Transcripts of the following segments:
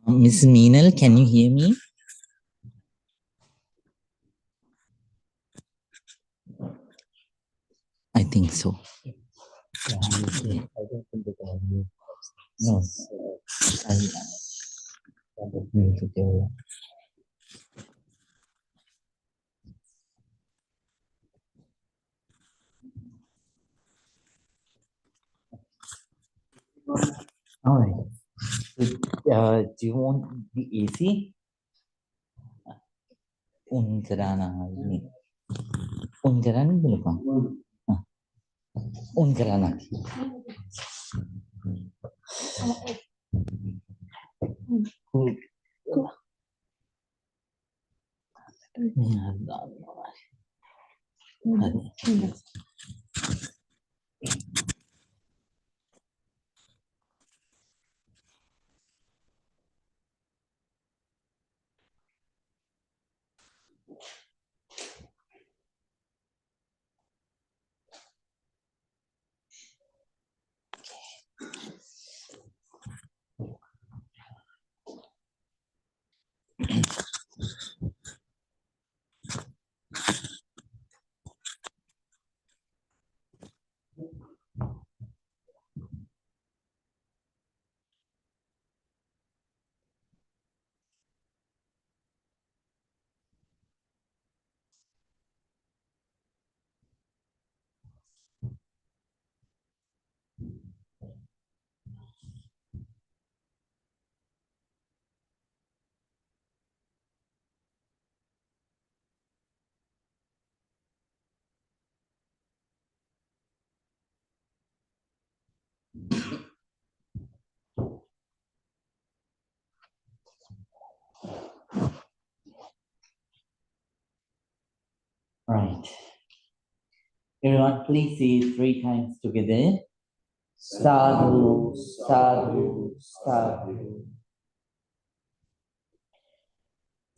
Miss Meenal, can you hear me? I think so. Yeah, I don't think they can hear. No, I don't need to go. All right. Do you want the AC? Unkarana ini. Unkarana boleh kan? Unkarana. Right. Everyone, please say it 3 times together. Sadhu, sadhu, sadhu.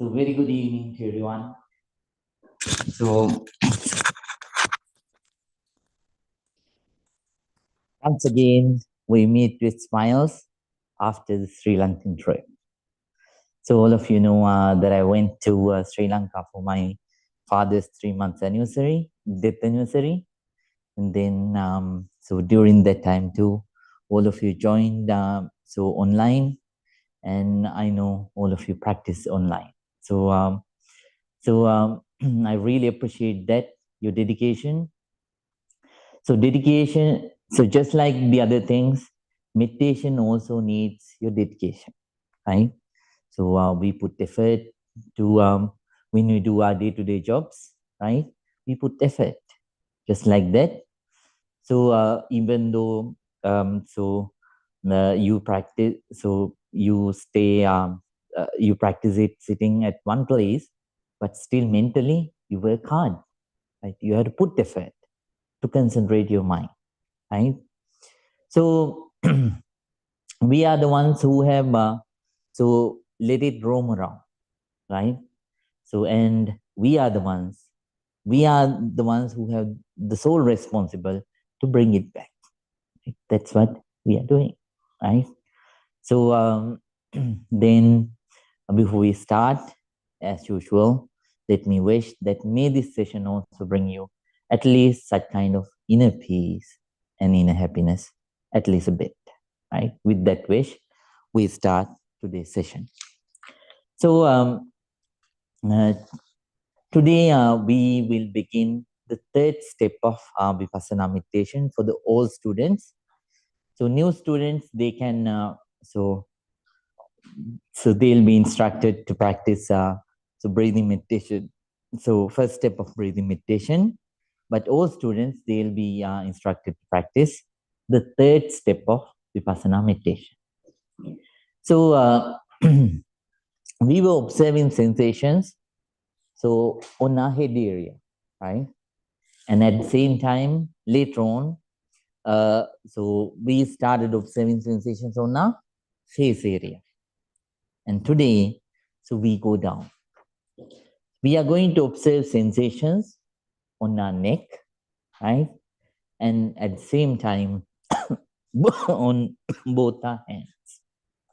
So very good evening to everyone. So once again, we meet with smiles after the Sri Lankan trip. So all of you know that I went to Sri Lanka for my father's 3 months anniversary, death anniversary. And then, so during that time too, all of you joined so online, and I know all of you practice online. So, I really appreciate that, your dedication. So dedication, so just like the other things, meditation also needs your dedication, right? So we put effort to, when we do our day-to-day jobs, right? We put effort, just like that. So even though you practice, so you stay, you practice it sitting at one place, but still mentally you work hard, right? You have to put effort to concentrate your mind, right? So we are the ones who have so let it roam around, right? So and we are the ones who have the sole responsible to bring it back. That's what we are doing, right? So then before we start, as usual, let me wish that may this session also bring you at least such kind of inner peace and inner happiness, at least a bit, right? With that wish, we start today's session. So today we will begin the 3rd step of Vipassana meditation for the all students. So new students, they can, so they'll be instructed to practice so breathing meditation. So first step of breathing meditation, but all students, they'll be instructed to practice the 3rd step of Vipassana meditation. So we were observing sensations, so on our head area, right? And at the same time, later on, so we started observing sensations on our face area. And today, so we go down. We are going to observe sensations on our neck, right? And at the same time, on both our hands,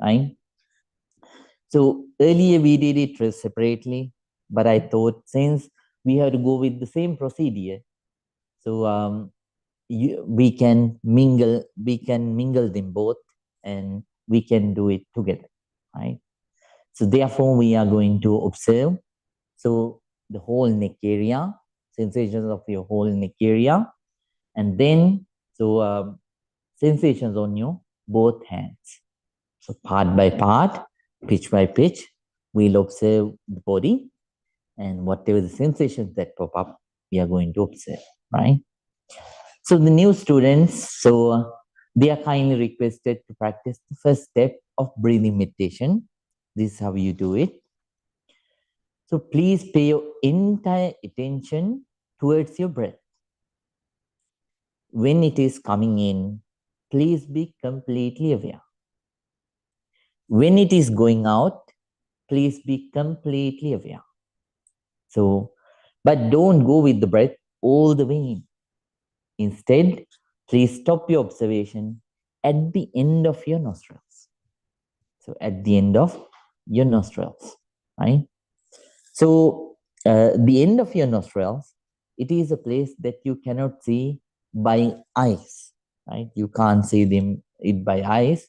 right? So earlier we did it separately, but I thought since we have to go with the same procedure, so we can mingle them both, and we can do it together, right? So therefore, we are going to observe. So the whole neck area, sensations of your whole neck area, and then so sensations on your both hands. So part by part, pitch by pitch, we'll observe the body, and whatever the sensations that pop up, we are going to observe, right? So the new students, so they are kindly requested to practice the first step of breathing meditation. This is how you do it. So please pay your entire attention towards your breath. When it is coming in, please be completely aware. When it is going out, please be completely aware. So, but don't go with the breath all the way in. Instead, please stop your observation at the end of your nostrils. So, at the end of your nostrils, right? So, the end of your nostrils, it is a place that you cannot see by eyes, right? You can't see it by eyes.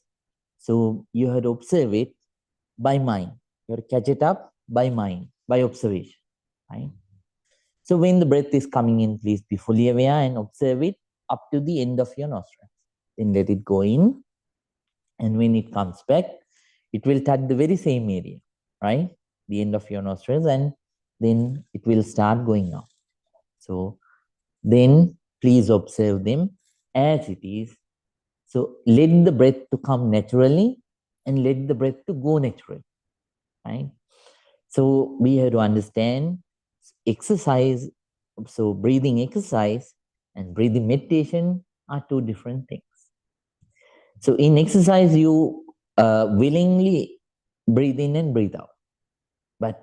So, you have to observe it by mind. You have to catch it up by mind, by observation, right? So when the breath is coming in, please be fully aware and observe it up to the end of your nostrils. Then let it go in. And when it comes back, it will touch the very same area, right? The end of your nostrils, and then it will start going out. So then please observe them as it is. So let the breath to come naturally and let the breath to go naturally, right? So we have to understand exercise, so breathing exercise and breathing meditation are two different things. So in exercise, you willingly breathe in and breathe out. But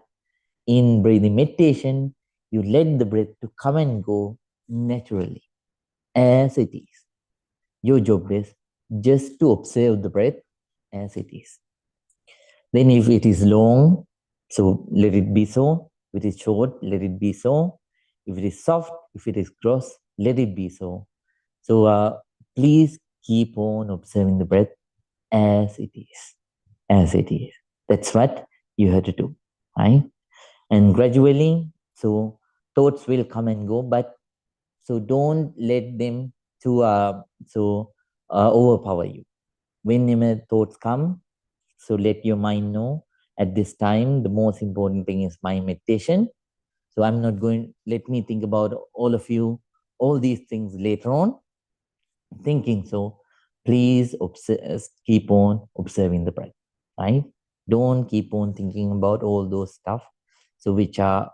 in breathing meditation, you let the breath to come and go naturally as it is. Your job is just to observe the breath as it is. Then if it is long, so let it be so. If it is short, let it be so. If it is soft, if it is gross, let it be so. So please keep on observing the breath as it is. As it is. That's what you have to do, right? And gradually, so thoughts will come and go, but so don't let them to overpower you. Whenever thoughts come, so let your mind know at this time the most important thing is my meditation. So I'm not going, let me think about all of you, all these things later on, thinking. So please keep on observing the breath, right? Don't keep on thinking about all those stuff. So which are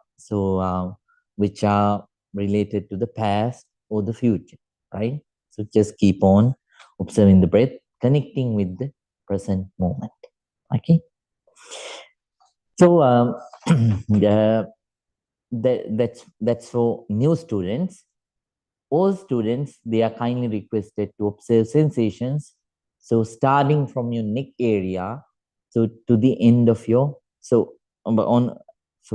related to the past or the future, right? So just keep on observing the breath, connecting with the present moment. Okay. So that's for new students. All students, they are kindly requested to observe sensations. So starting from your neck area, so to the end of your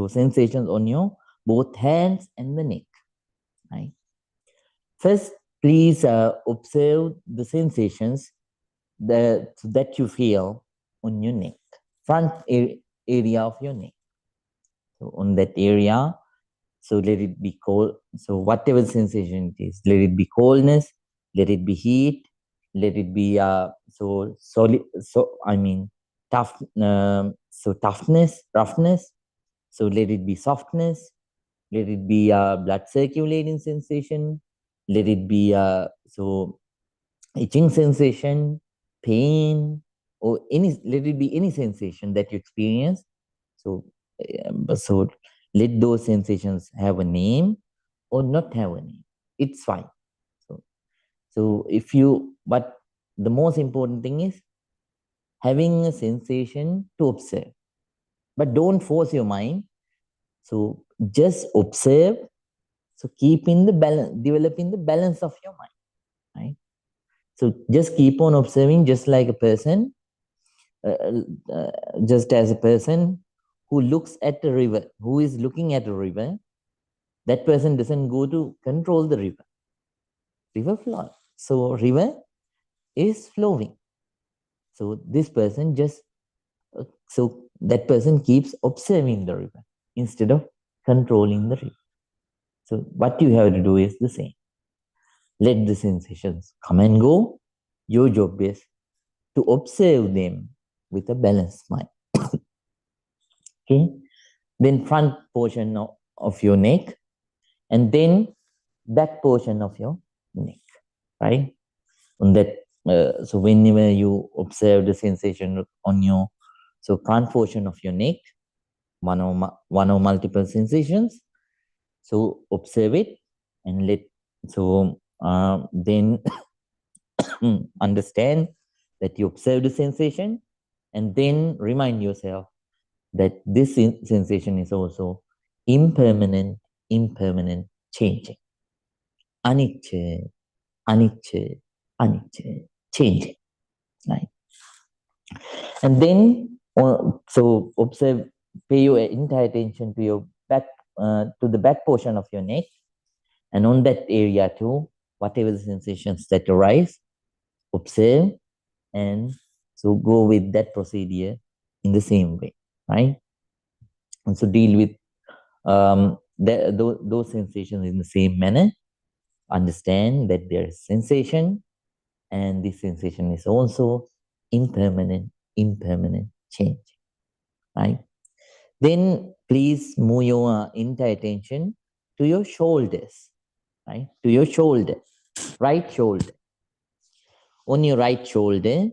sensations on your both hands and the neck. Right. First, please observe the sensations that you feel on your neck, front area of your neck. So on that area, so let it be cold. So whatever sensation it is, let it be coldness, let it be heat, let it be so solid. So I mean tough. So toughness, roughness. So let it be softness. Let it be blood circulating sensation. Let it be so itching sensation, pain, or let it be any sensation that you experience. So, so let those sensations have a name or not have a name. It's fine. So if you, but the most important thing is having a sensation to observe, but don't force your mind. So just observe. So keep in the balance, developing the balance of your mind, right? So just keep on observing, just like a person, uh, uh, just as a person who looks at a river, who is looking at a river, that person doesn't go to control the river. River flow. So river is flowing. So this person just, so that person keeps observing the river instead of controlling the river. So what you have to do is the same. Let the sensations come and go. Your job is to observe them with a balanced mind. Okay. Then front portion of your neck, and then back portion of your neck, right? On that, so whenever you observe the sensation on your, so front portion of your neck, one or multiple sensations, so observe it and let, so then understand that you observe the sensation, and then remind yourself that this sensation is also impermanent, changing, anicca, anicca, anicca, changing, right? And then, so observe, pay your entire attention to your back, to the back portion of your neck, and on that area too, whatever the sensations that arise, observe, and so go with that procedure in the same way, right? And so deal with those sensations in the same manner. Understand that there is sensation, and this sensation is also impermanent, change, right? Then please move your entire attention to your shoulders, right? To your shoulder, right shoulder. On your right shoulder,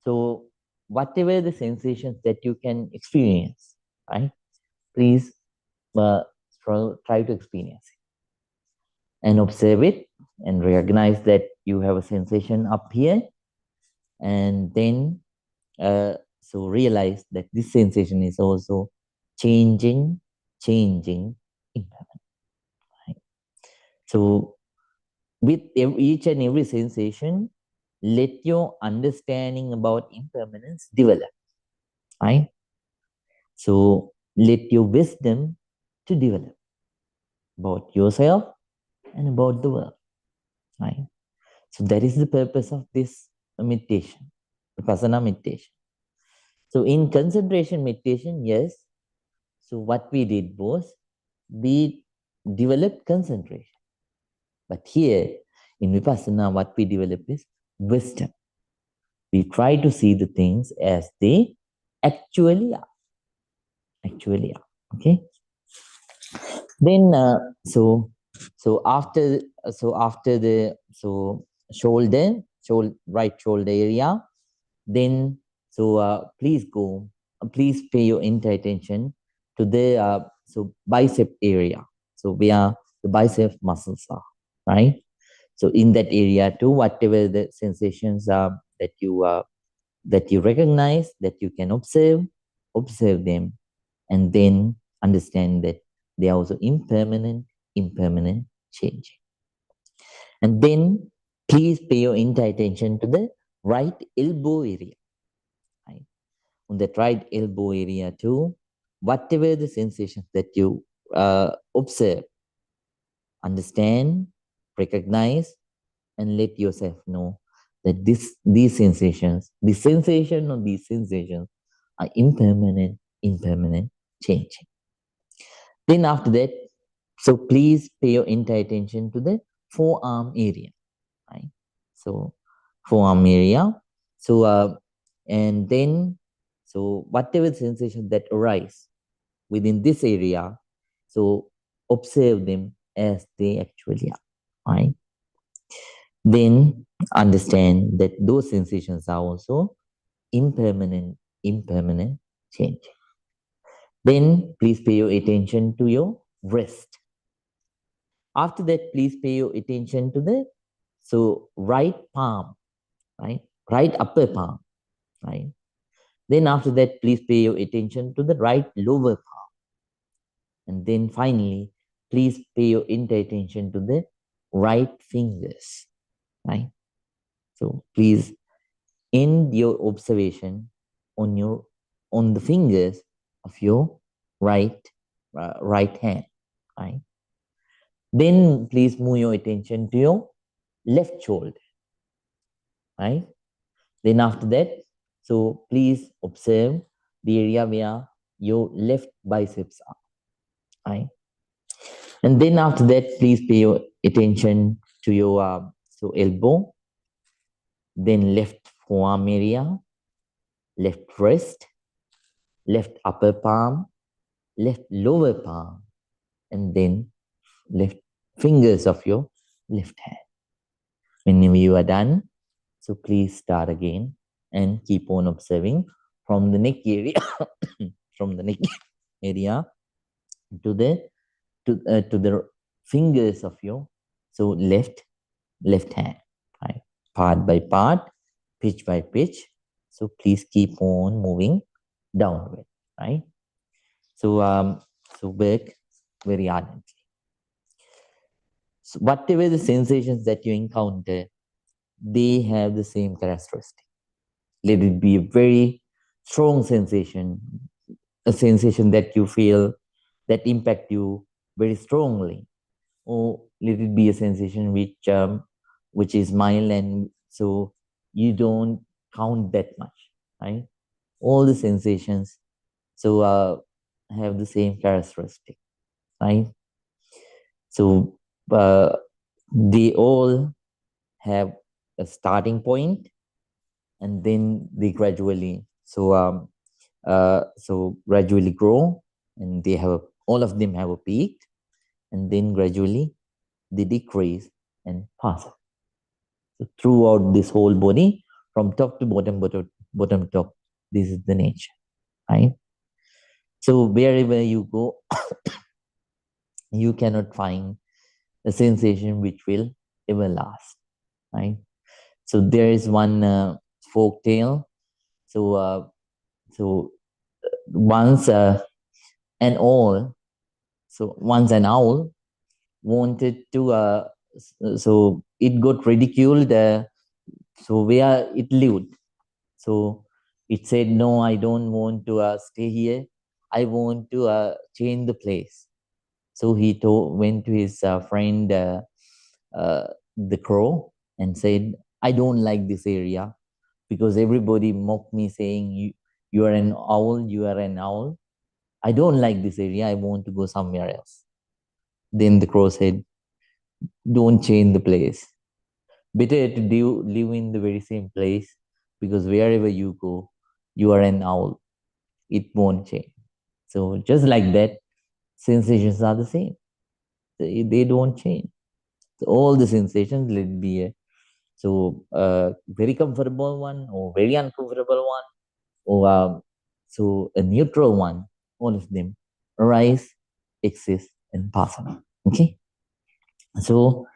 so whatever the sensations that you can experience, right? Please uh, try to experience it and observe it and recognize that you have a sensation up here, and then so realize that this sensation is also changing, impermanent. Right? So with each and every sensation, let your understanding about impermanence develop. Right? So let your wisdom to develop about yourself and about the world. Right? So that is the purpose of this meditation, Vipassana meditation. So in concentration meditation, yes, so what we did was we developed concentration. But here in Vipassana, what we develop is wisdom. We try to see the things as they actually are. Actually are. Okay. Then after the right shoulder area, then please go, please pay your entire attention to the bicep area, so where the bicep muscles are, right? So in that area too, whatever the sensations are that you recognize, that you can observe them, and then understand that they are also impermanent, changing. And then please pay your entire attention to the right elbow area, right? On that right elbow area too, whatever the sensations that you observe, understand, recognize, and let yourself know that these sensations, the sensation of these sensations are impermanent, changing. Then after that, so please pay your entire attention to the forearm area, right? So forearm area. So and then so whatever sensation that arise within this area, so observe them as they actually are, right? Then understand that those sensations are also impermanent change. Then please pay your attention to your wrist. After that, please pay your attention to the right palm, right? Right upper palm, right? Then after that, please pay your attention to the right lower palm. And then finally, please pay your entire attention to the right fingers, right? So please end your observation on the fingers of your right hand, right? Then please move your attention to your left shoulder, right? Then after that, so please observe the area where your left biceps are, right? And then after that, please pay your attention to your elbow, then left forearm area, left wrist, left upper palm, left lower palm, and then left fingers of your left hand. Whenever you are done, so please start again and keep on observing from the neck area, from the neck area to the fingers of your left hand, right? Part by part, pitch by pitch. So please keep on moving downward, right? So work very ardently. So whatever the sensations that you encounter, they have the same characteristic. Let it be a very strong sensation, a sensation that you feel that impact you very strongly, or let it be a sensation which is mild, and so you don't count that much, right? All the sensations have the same characteristic, right? So they all have a starting point, and then they gradually gradually grow, and all of them have a peak, and then gradually they decrease and pass. So throughout this whole body, from top to bottom to top, this is the nature, right? So wherever you go, you cannot find a sensation which will ever last, right? So there is one folk tale. So once an owl, once an owl wanted to, so it got ridiculed. So where it lived, so it said, "No, I don't want to stay here. I want to change the place." So he went to his friend, the crow, and said, "I don't like this area because everybody mocked me saying you are an owl, you are an owl. I don't like this area. I want to go somewhere else." Then the crow said, "Don't change the place. Better to live in the very same place, because wherever you go, you are an owl. It won't change." So just like that, sensations are the same. They don't change. So all the sensations, let it be a very comfortable one, or very uncomfortable one, or a neutral one. All of them arise, exist, and pass on. Okay. So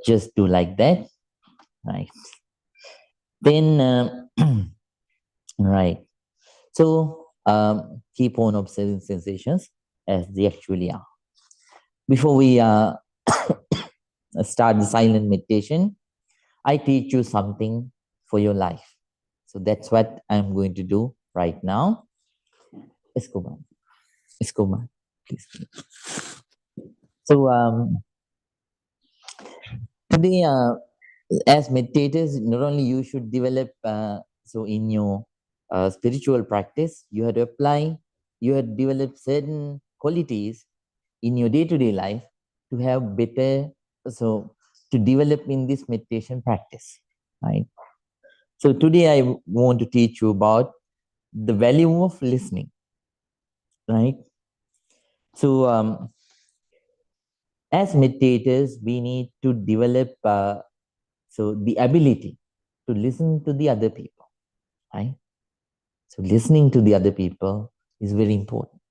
just do like that, right? Then right. So keep on observing sensations as they actually are. Before we start the silent meditation, I teach you something for your life. So that's what I'm going to do right now. Escobar, please. So today, as meditators, not only you should develop in your spiritual practice, you have to apply, you have developed certain qualities in your day-to-day life to have better, to develop in this meditation practice, right? So today I want to teach you about the value of listening, right? So as meditators, we need to develop the ability to listen to the other people, right? So listening to the other people is very important.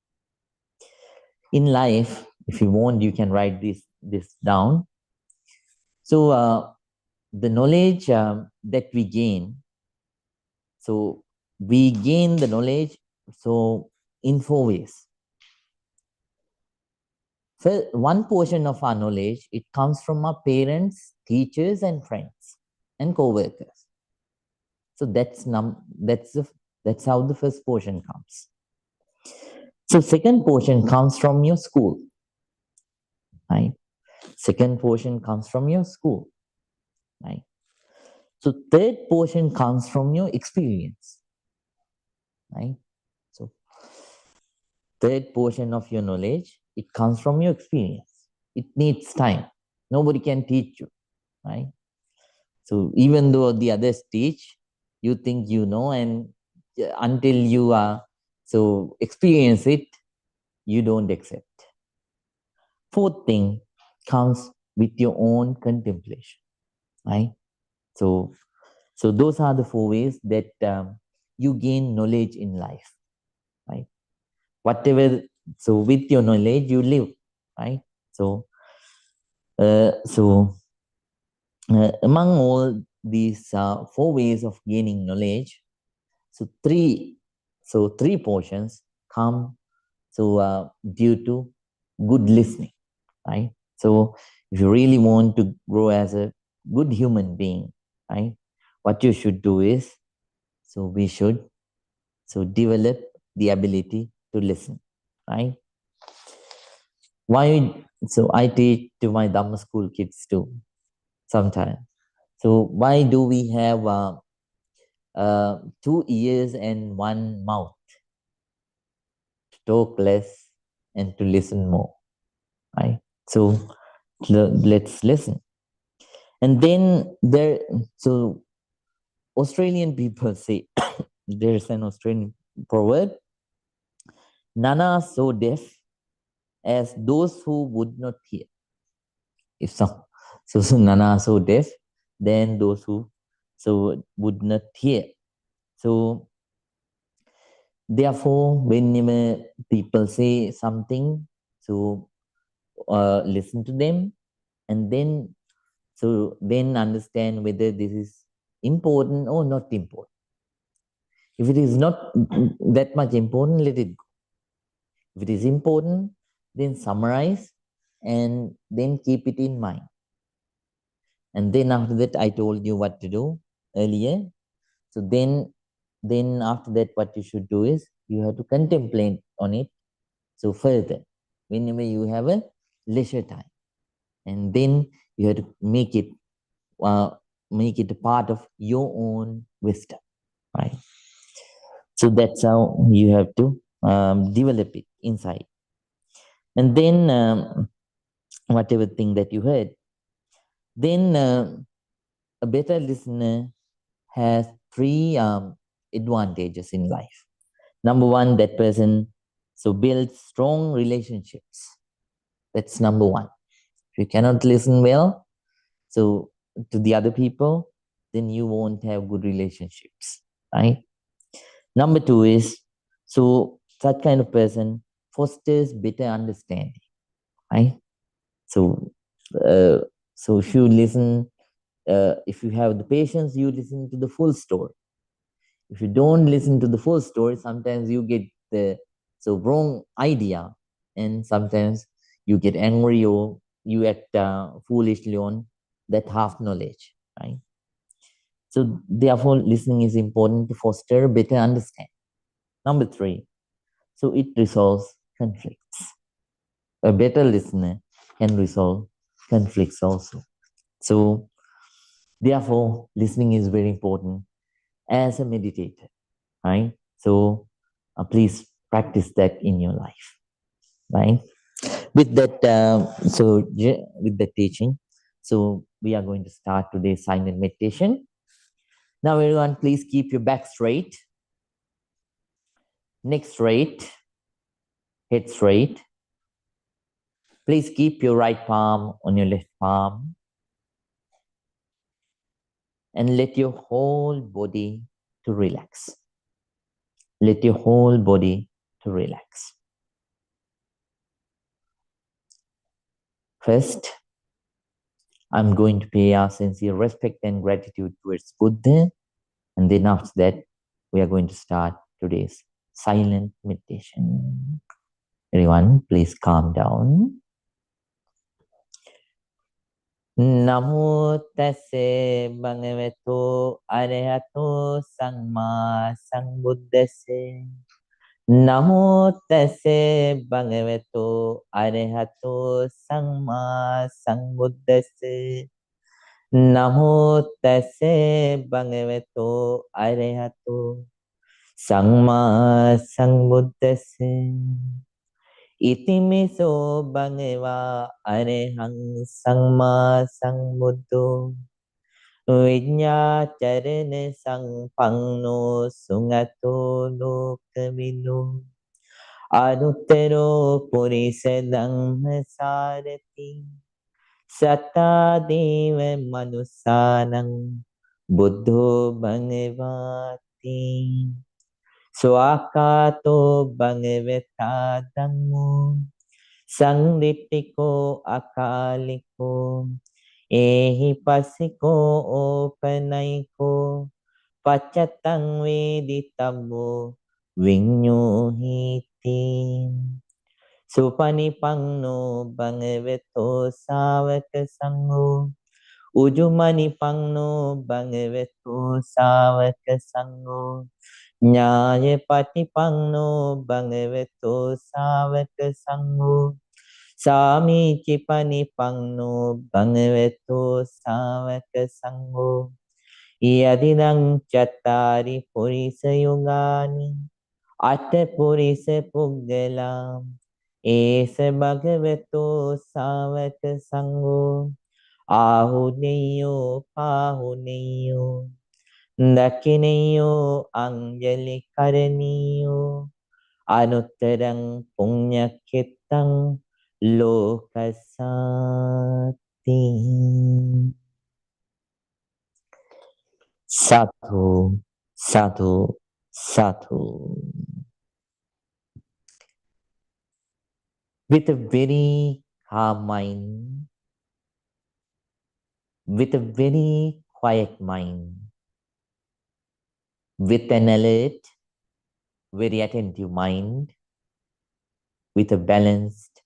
In life, if you want, you can write this down. So the knowledge that we gain, so we gain the knowledge so in 4 ways. One portion of our knowledge, it comes from our parents, teachers, and friends, and co-workers. So that's how the first portion comes. So second portion comes from your school, right? Second portion comes from your school, right? So third portion comes from your experience, right? So third portion of your knowledge, it comes from your experience. It needs time. Nobody can teach you, right? So even though the others teach, you think you know, and until you so experience it, you don't accept. Fourth thing comes with your own contemplation, right? So those are the 4 ways that you gain knowledge in life, right? Whatever, so with your knowledge you live, right? So among all these 4 ways of gaining knowledge, so three portions come due to good listening, right? So if you really want to grow as a good human being, right, what you should do is, so we should develop the ability to listen, right? Why? So I teach to my Dhamma school kids too sometimes. So why do we have 2 ears and one mouth? To talk less and to listen more, right? So let's listen. And then so Australian people say, there's an Australian proverb, none are so deaf as those who would not hear. If so none are so deaf than those who would not hear. So therefore, whenever people say something, so listen to them, and then understand whether this is important or not important. If it is not that much important, let it go. If it is important, then summarize and then keep it in mind. And then after that, I told you what to do earlier. So then after that, what you should do is you have to contemplate on it. So further, whenever you have a leisure time, and then you have to make it a part of your own wisdom, right? So that's how you have to develop it inside. And then whatever thing that you heard, then a better listener has three advantages in life. Number one, that person builds strong relationships. That's number one. If you cannot listen well, so to the other people, then you won't have good relationships, right? Number two is, such kind of person fosters better understanding, right? So, uh, if you listen, if you have the patience, you listen to the full story. If you don't listen to the full story, sometimes you get the wrong idea, and sometimes you get angry or you act foolishly on that half knowledge, right? So therefore, listening is important to foster better understanding. Number three, it resolves conflicts. A better listener can resolve conflicts also. So therefore, listening is very important as a meditator, right? So please practice that in your life, right? With that, with the teaching, so we are going to start today's silent meditation. Now, everyone, please keep your back straight, neck straight, head straight. Please keep your right palm on your left palm and let your whole body to relax. Let your whole body to relax. First, I'm going to pay our sincere respect and gratitude towards Buddha. And then after that, we are going to start today's silent meditation. Everyone, please calm down. Namo tase bhagavato arahato samma sambuddhase. Namo tase bhagavato arahato samma sambuddhase. Namo tase bhagavato arahato samma sambuddhase. Itimiso bhagava arahang samma sambuddho. Vinyācarana sampanno sungato lokavino. Anuttaro purisa dhamma sarati. Sattva deva manusanam buddho bhagavati. Swakato bhagavata dhammo. Sangdittiko akaliko. Ehi pasiko opanayiko. Pachatang veditamo vinyuhiti. Supanipangno bhagavato savaka sangho. Ujumanipangno bhagavato savaka sangho. Nyaya patipangno bhagavato savaka sangho. Sami panipangno bhagavato savaka sangho. Yadidang chattari purisa yogani. Atta purisa puggalam. Esa bhagavato savaka sangho. Ahuneyo pahuneyo. Dakineyo anjali karaniyo. Anuttarang punyakitang lokasati. Sadhu, sadhu, sadhu. With a very calm mind, with a very quiet mind, with an alert, very attentive mind, with a balanced,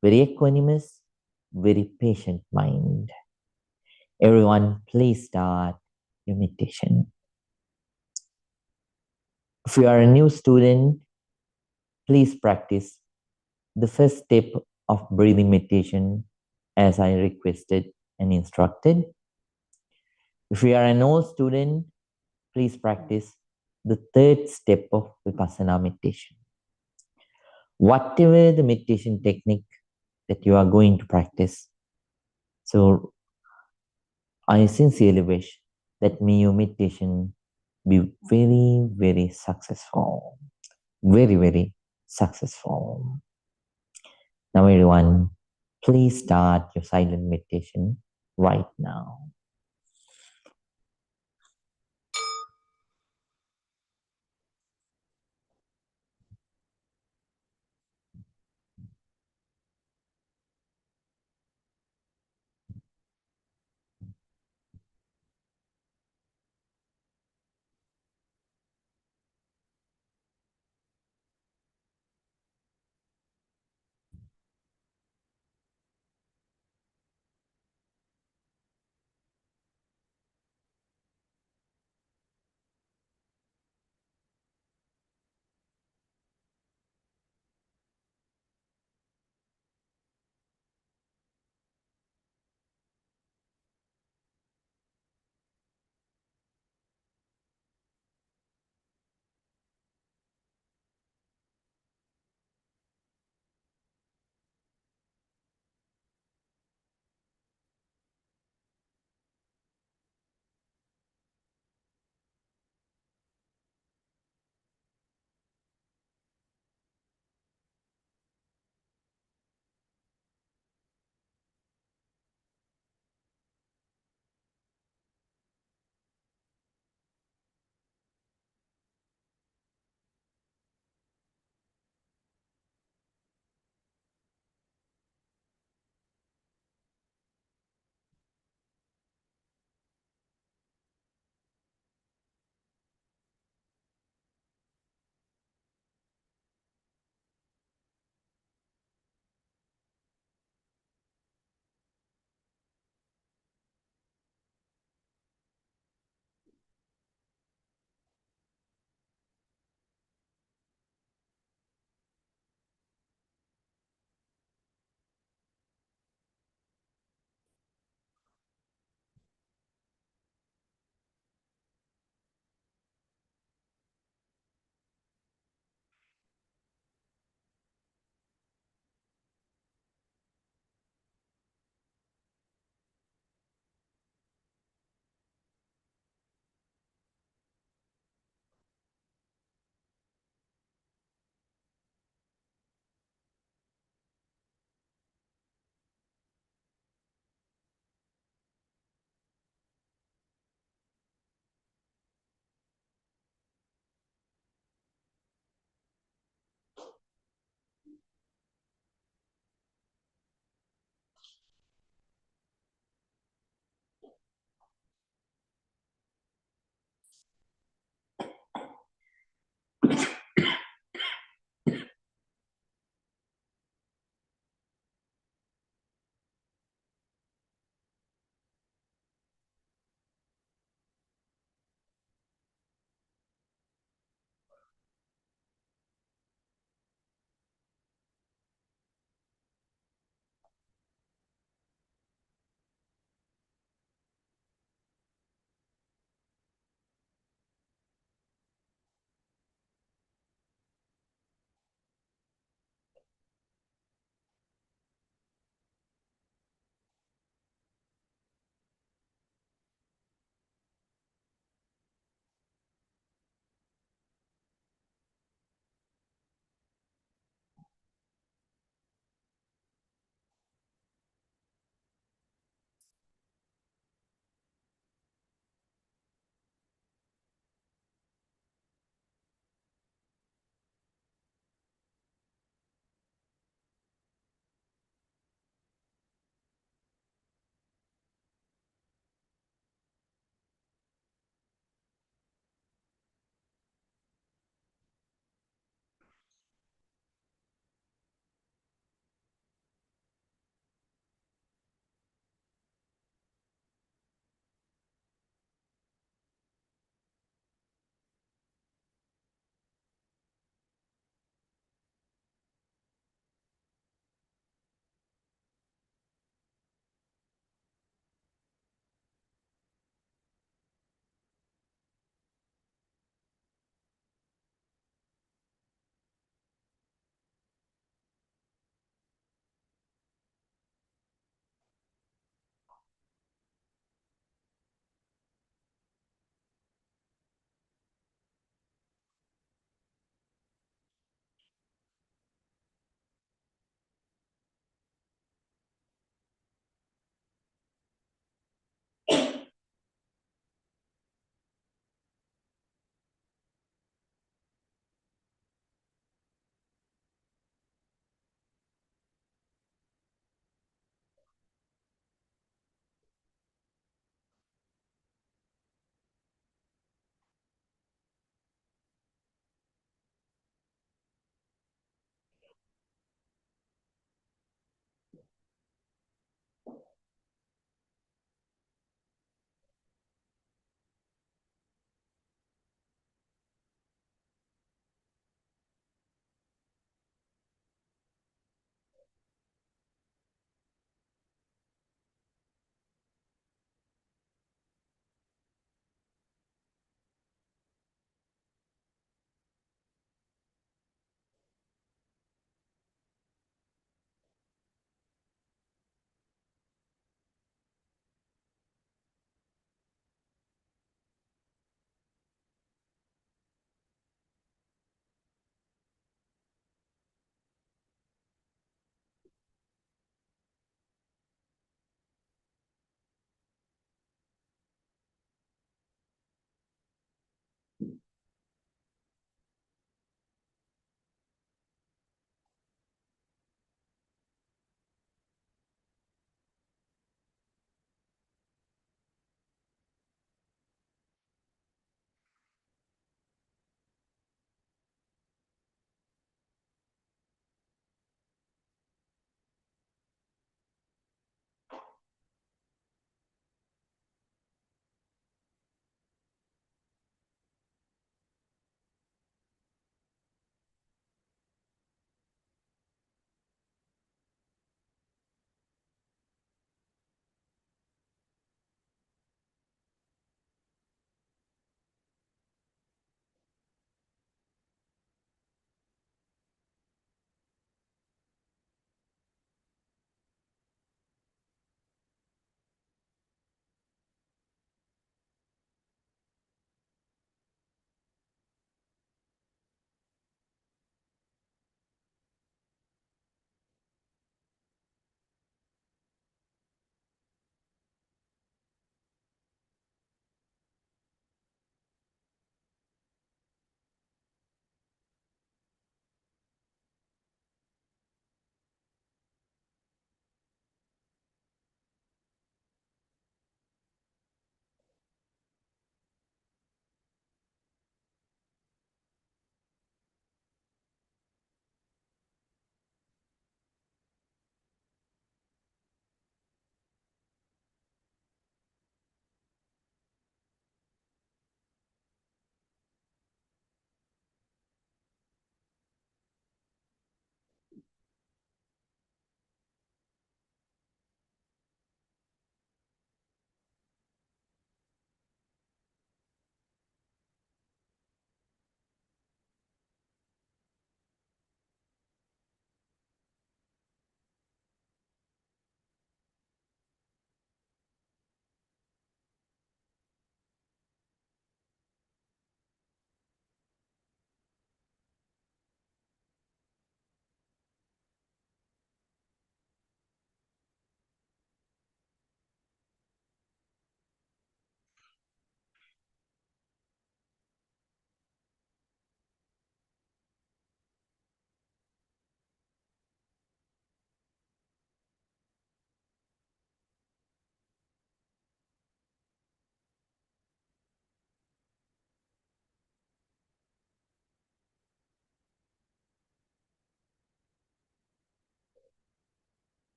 very equanimous, very patient mind. Everyone, please start your meditation. If you are a new student, please practice the first step of breathing meditation as I requested and instructed. If you are an old student, please practice the third step of Vipassana meditation. Whatever the meditation technique that you are going to practice, so I sincerely wish that may your meditation be very, very successful. Very, very successful. Now everyone, please start your silent meditation right now.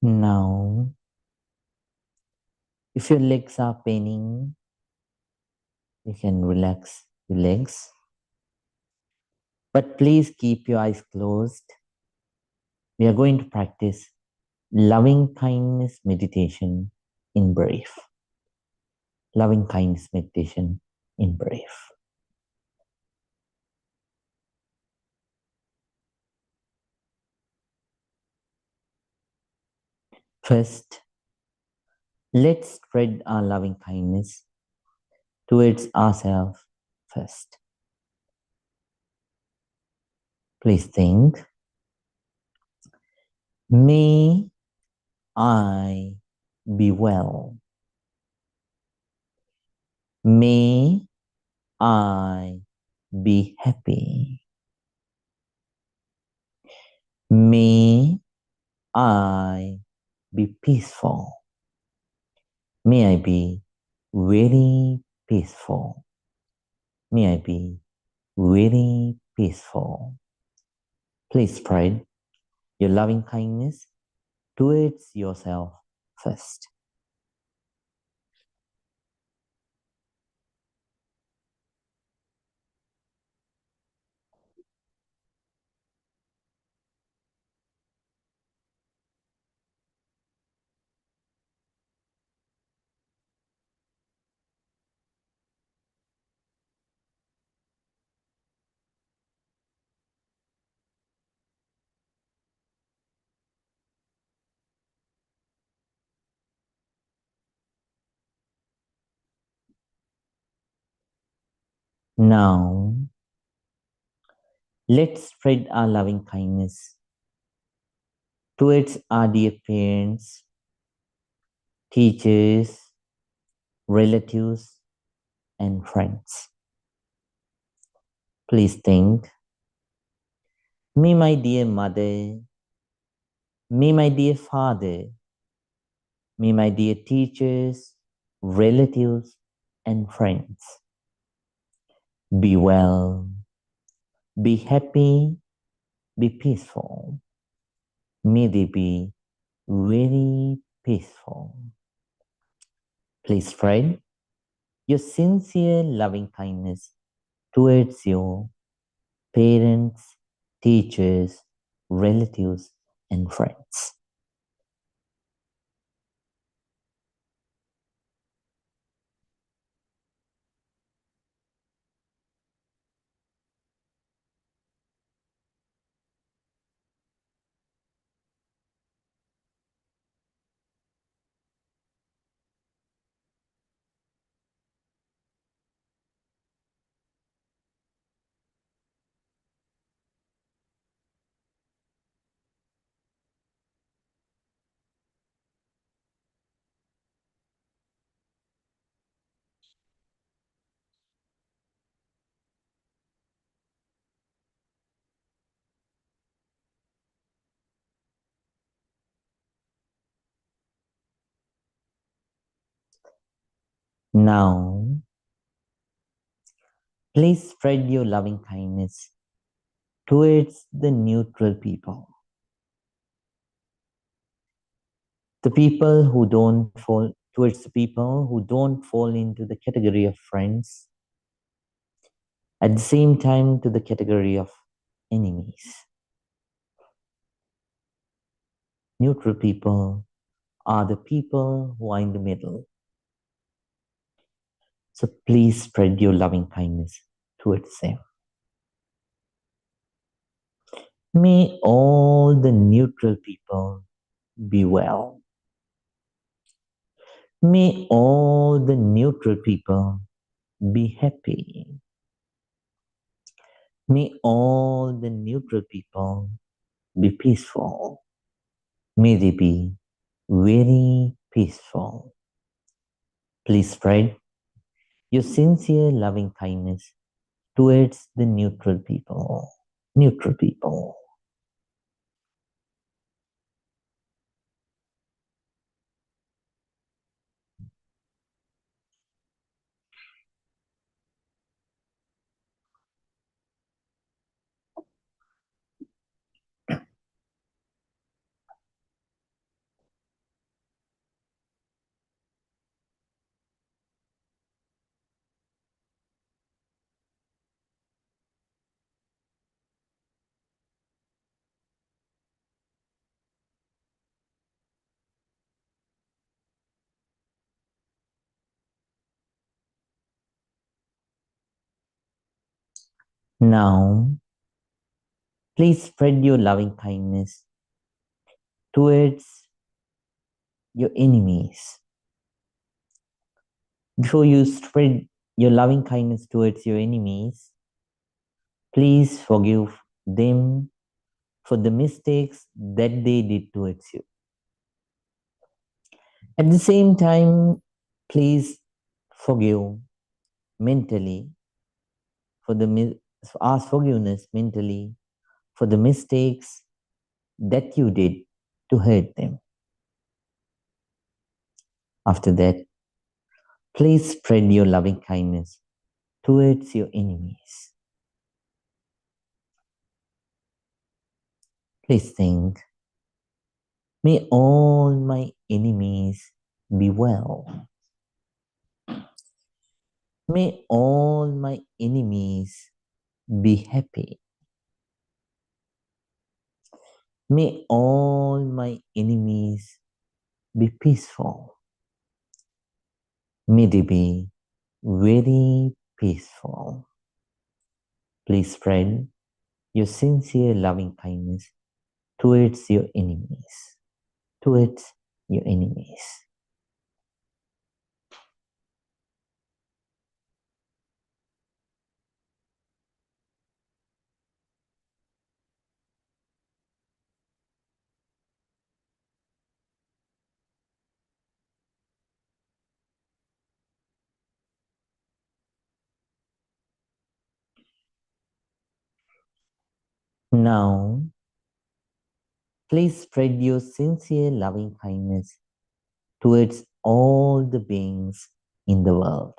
Now, if your legs are paining, you can relax your legs. But please keep your eyes closed. We are going to practice loving kindness meditation in brief. Loving kindness meditation in brief. First, let's spread our loving kindness towards ourselves first. Please think, may I be well. May I be happy. May I be peaceful. May I be very peaceful. May I be very peaceful. Please spread your loving kindness towards yourself first. Now, let's spread our loving kindness towards our dear parents, teachers, relatives, and friends. Please think, may my dear mother, may my dear father, may my dear teachers, relatives, and friends be well, be happy, be peaceful. May they be very peaceful. Please spread your sincere loving kindness towards your parents, teachers, relatives, and friends. Now, please spread your loving kindness towards the neutral people. The people who don't fall towards the people who don't fall into the category of friends, at the same time to the category of enemies. Neutral people are the people who are in the middle. So please spread your loving kindness towards them. May all the neutral people be well. May all the neutral people be happy. May all the neutral people be peaceful. May they be very peaceful. Please spread your sincere loving kindness towards the neutral people. Neutral people. Now, please spread your loving kindness towards your enemies. Before you spread your loving kindness towards your enemies, please forgive them for the mistakes that they did towards you. At the same time, please forgive mentally for ask forgiveness mentally for the mistakes that you did to hurt them. After that, please spread your loving kindness towards your enemies. Please think, may all my enemies be well. May all my enemies be happy. May all my enemies be peaceful. May they be very peaceful. Please spread your sincere loving kindness towards your enemies. Towards your enemies. Now, please spread your sincere loving kindness towards all the beings in the world.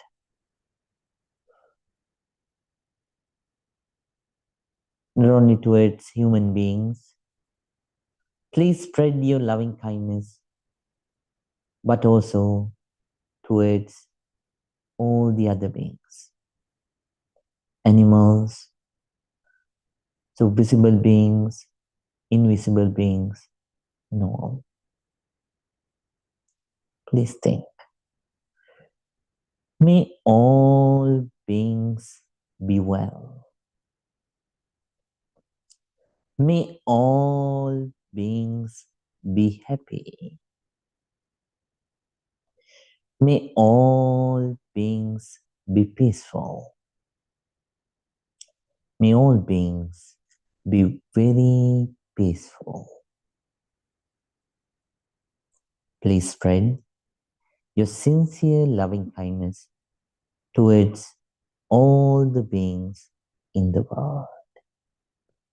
Not only towards human beings, please spread your loving kindness, but also towards all the other beings. Animals, so visible beings, invisible beings, and all. Please think. May all beings be well. May all beings be happy. May all beings be peaceful. May all beings be very peaceful. Please spread your sincere loving kindness towards all the beings in the world.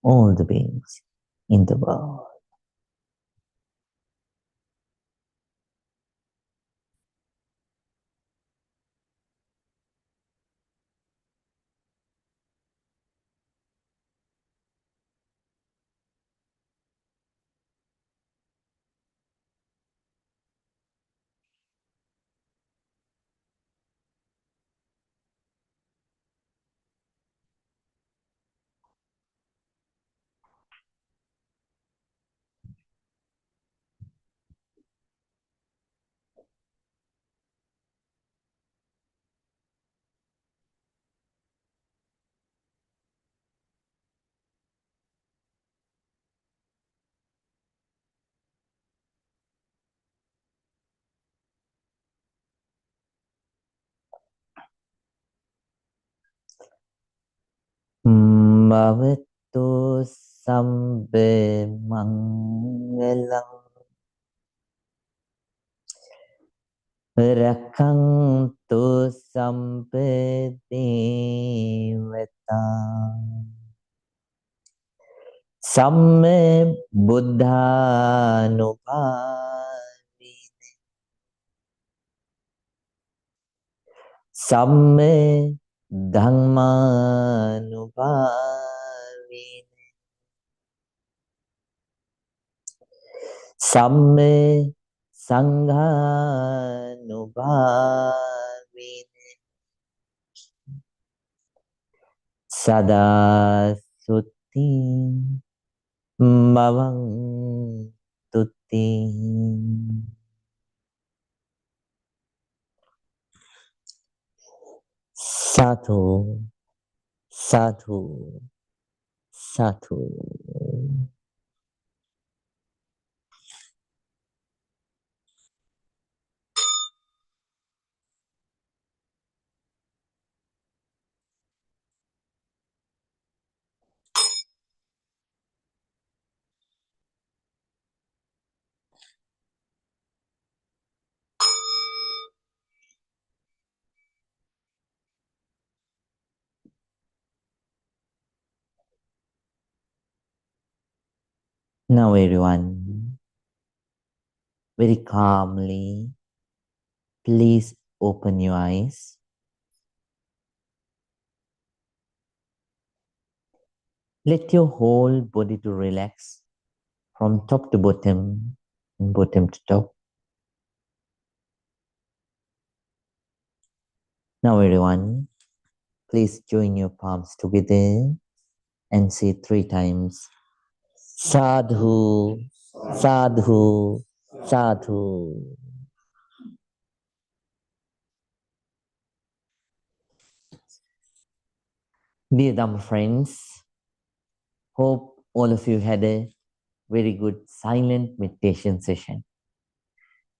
All the beings in the world. Bhavattu Sambe Mangalam Rakantu Sambe Devata Samme Buddhanupadi Samme Dhammanupadi Samme Sanghanupadi Sada Sutti Bhavang Tutti. Sadhu, Sadhu, sadhu. Now everyone, very calmly, please open your eyes. Let your whole body to relax from top to bottom and bottom to top. Now everyone, please join your palms together and say 3 times, Sadhu, Sadhu, Sadhu. Dear Dhamma friends, hope all of you had a very good silent meditation session.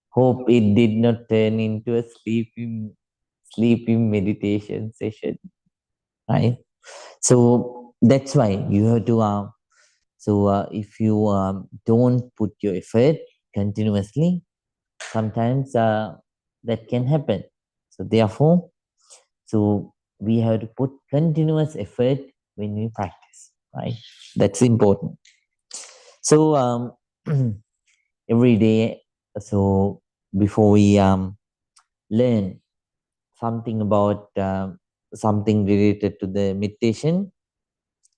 Hope it did not turn into a sleeping meditation session, right? So that's why you have to. If you don't put your effort continuously, sometimes that can happen. So therefore, we have to put continuous effort when we practice, right? That's important. So every day, so before we learn something about something related to the meditation,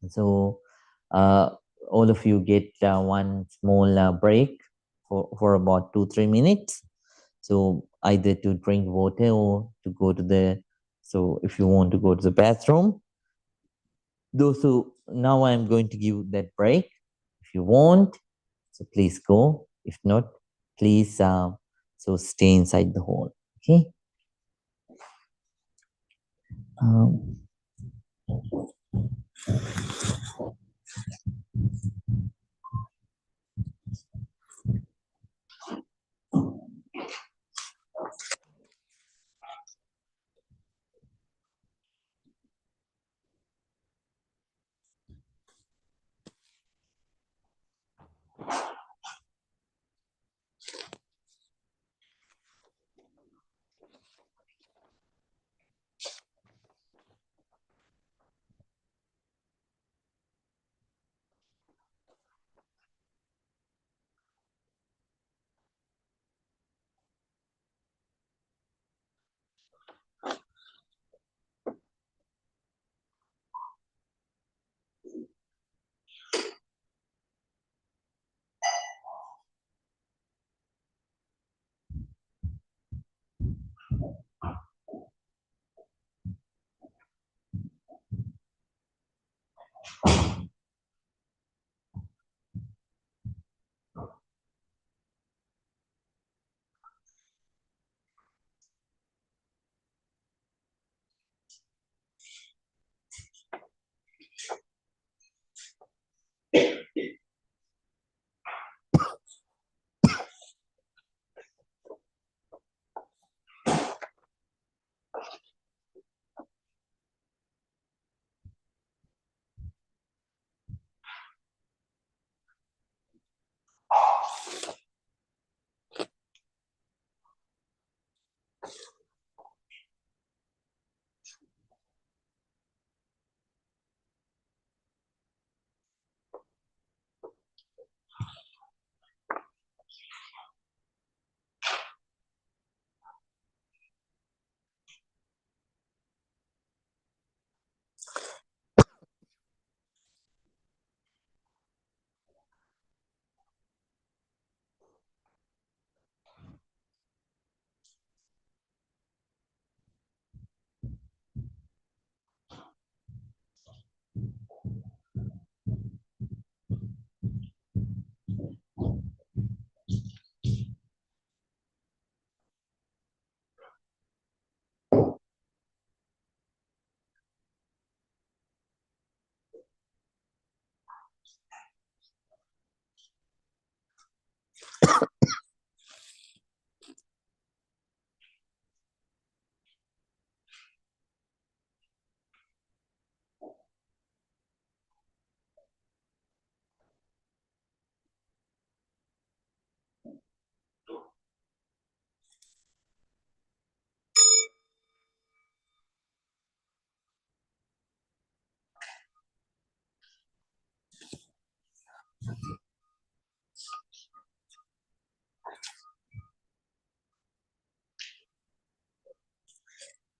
so uh, all of you get one small break for about 2-3 minutes. So either to drink water or to go to the, so if you want to go to the bathroom, those who, now I'm going to give that break. If you want, so please go. If not, please so stay inside the hall. Okay. Um,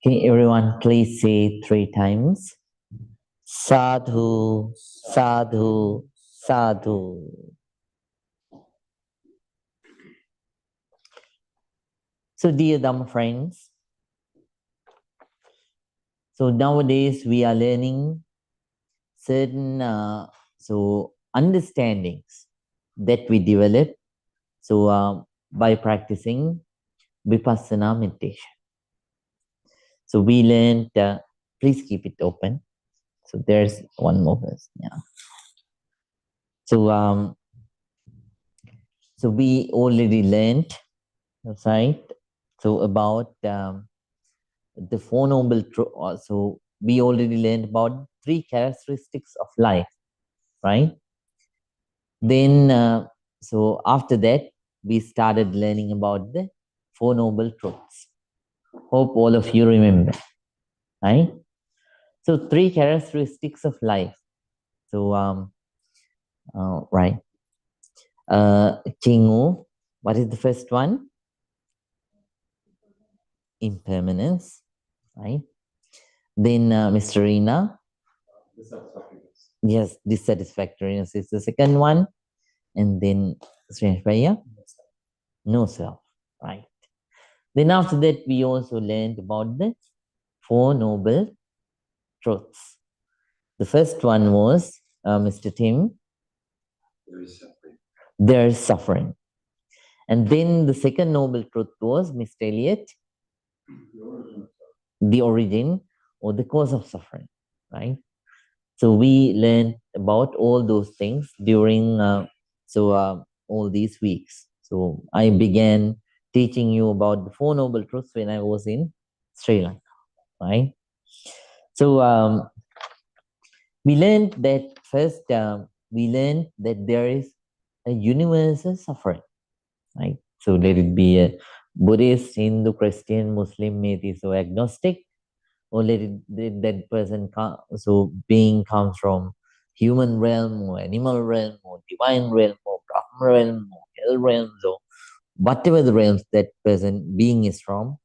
Okay, everyone, please say 3 times. Sadhu, sadhu, sadhu. So, dear Dhamma friends, so nowadays we are learning certain understandings that we develop by practicing vipassana meditation. So we learned. Please keep it open. So there's one more verse. Yeah. So we already learned, right? So about the Four Noble Truths. So we already learned about 3 characteristics of life, right? Then, so after that, we started learning about the Four Noble Truths. Hope all of you remember, right? So 3 characteristics of life. So, right. Chingu, what is the first one? Impermanence, right? Then, Mr. Rina. Yes, dissatisfactoriness is the second one. And then, Srinivas Bhaiya, no self, right? Then after that, we also learned about the Four Noble Truths. The first one was, Mr. Tim, there is suffering. And then the second noble truth was, Mr. Eliot, the origin or the cause of suffering, right? So we learned about all those things during all these weeks. So I began teaching you about the Four Noble Truths when I was in Sri Lanka, right? So we learned that first, we learned that there is a universal suffering, right? So let it be a Buddhist, Hindu, Christian, Muslim, atheist, or agnostic, or that person being comes from human realm or animal realm or divine realm or Brahma realm or hell realms or whatever the realms that person being is from.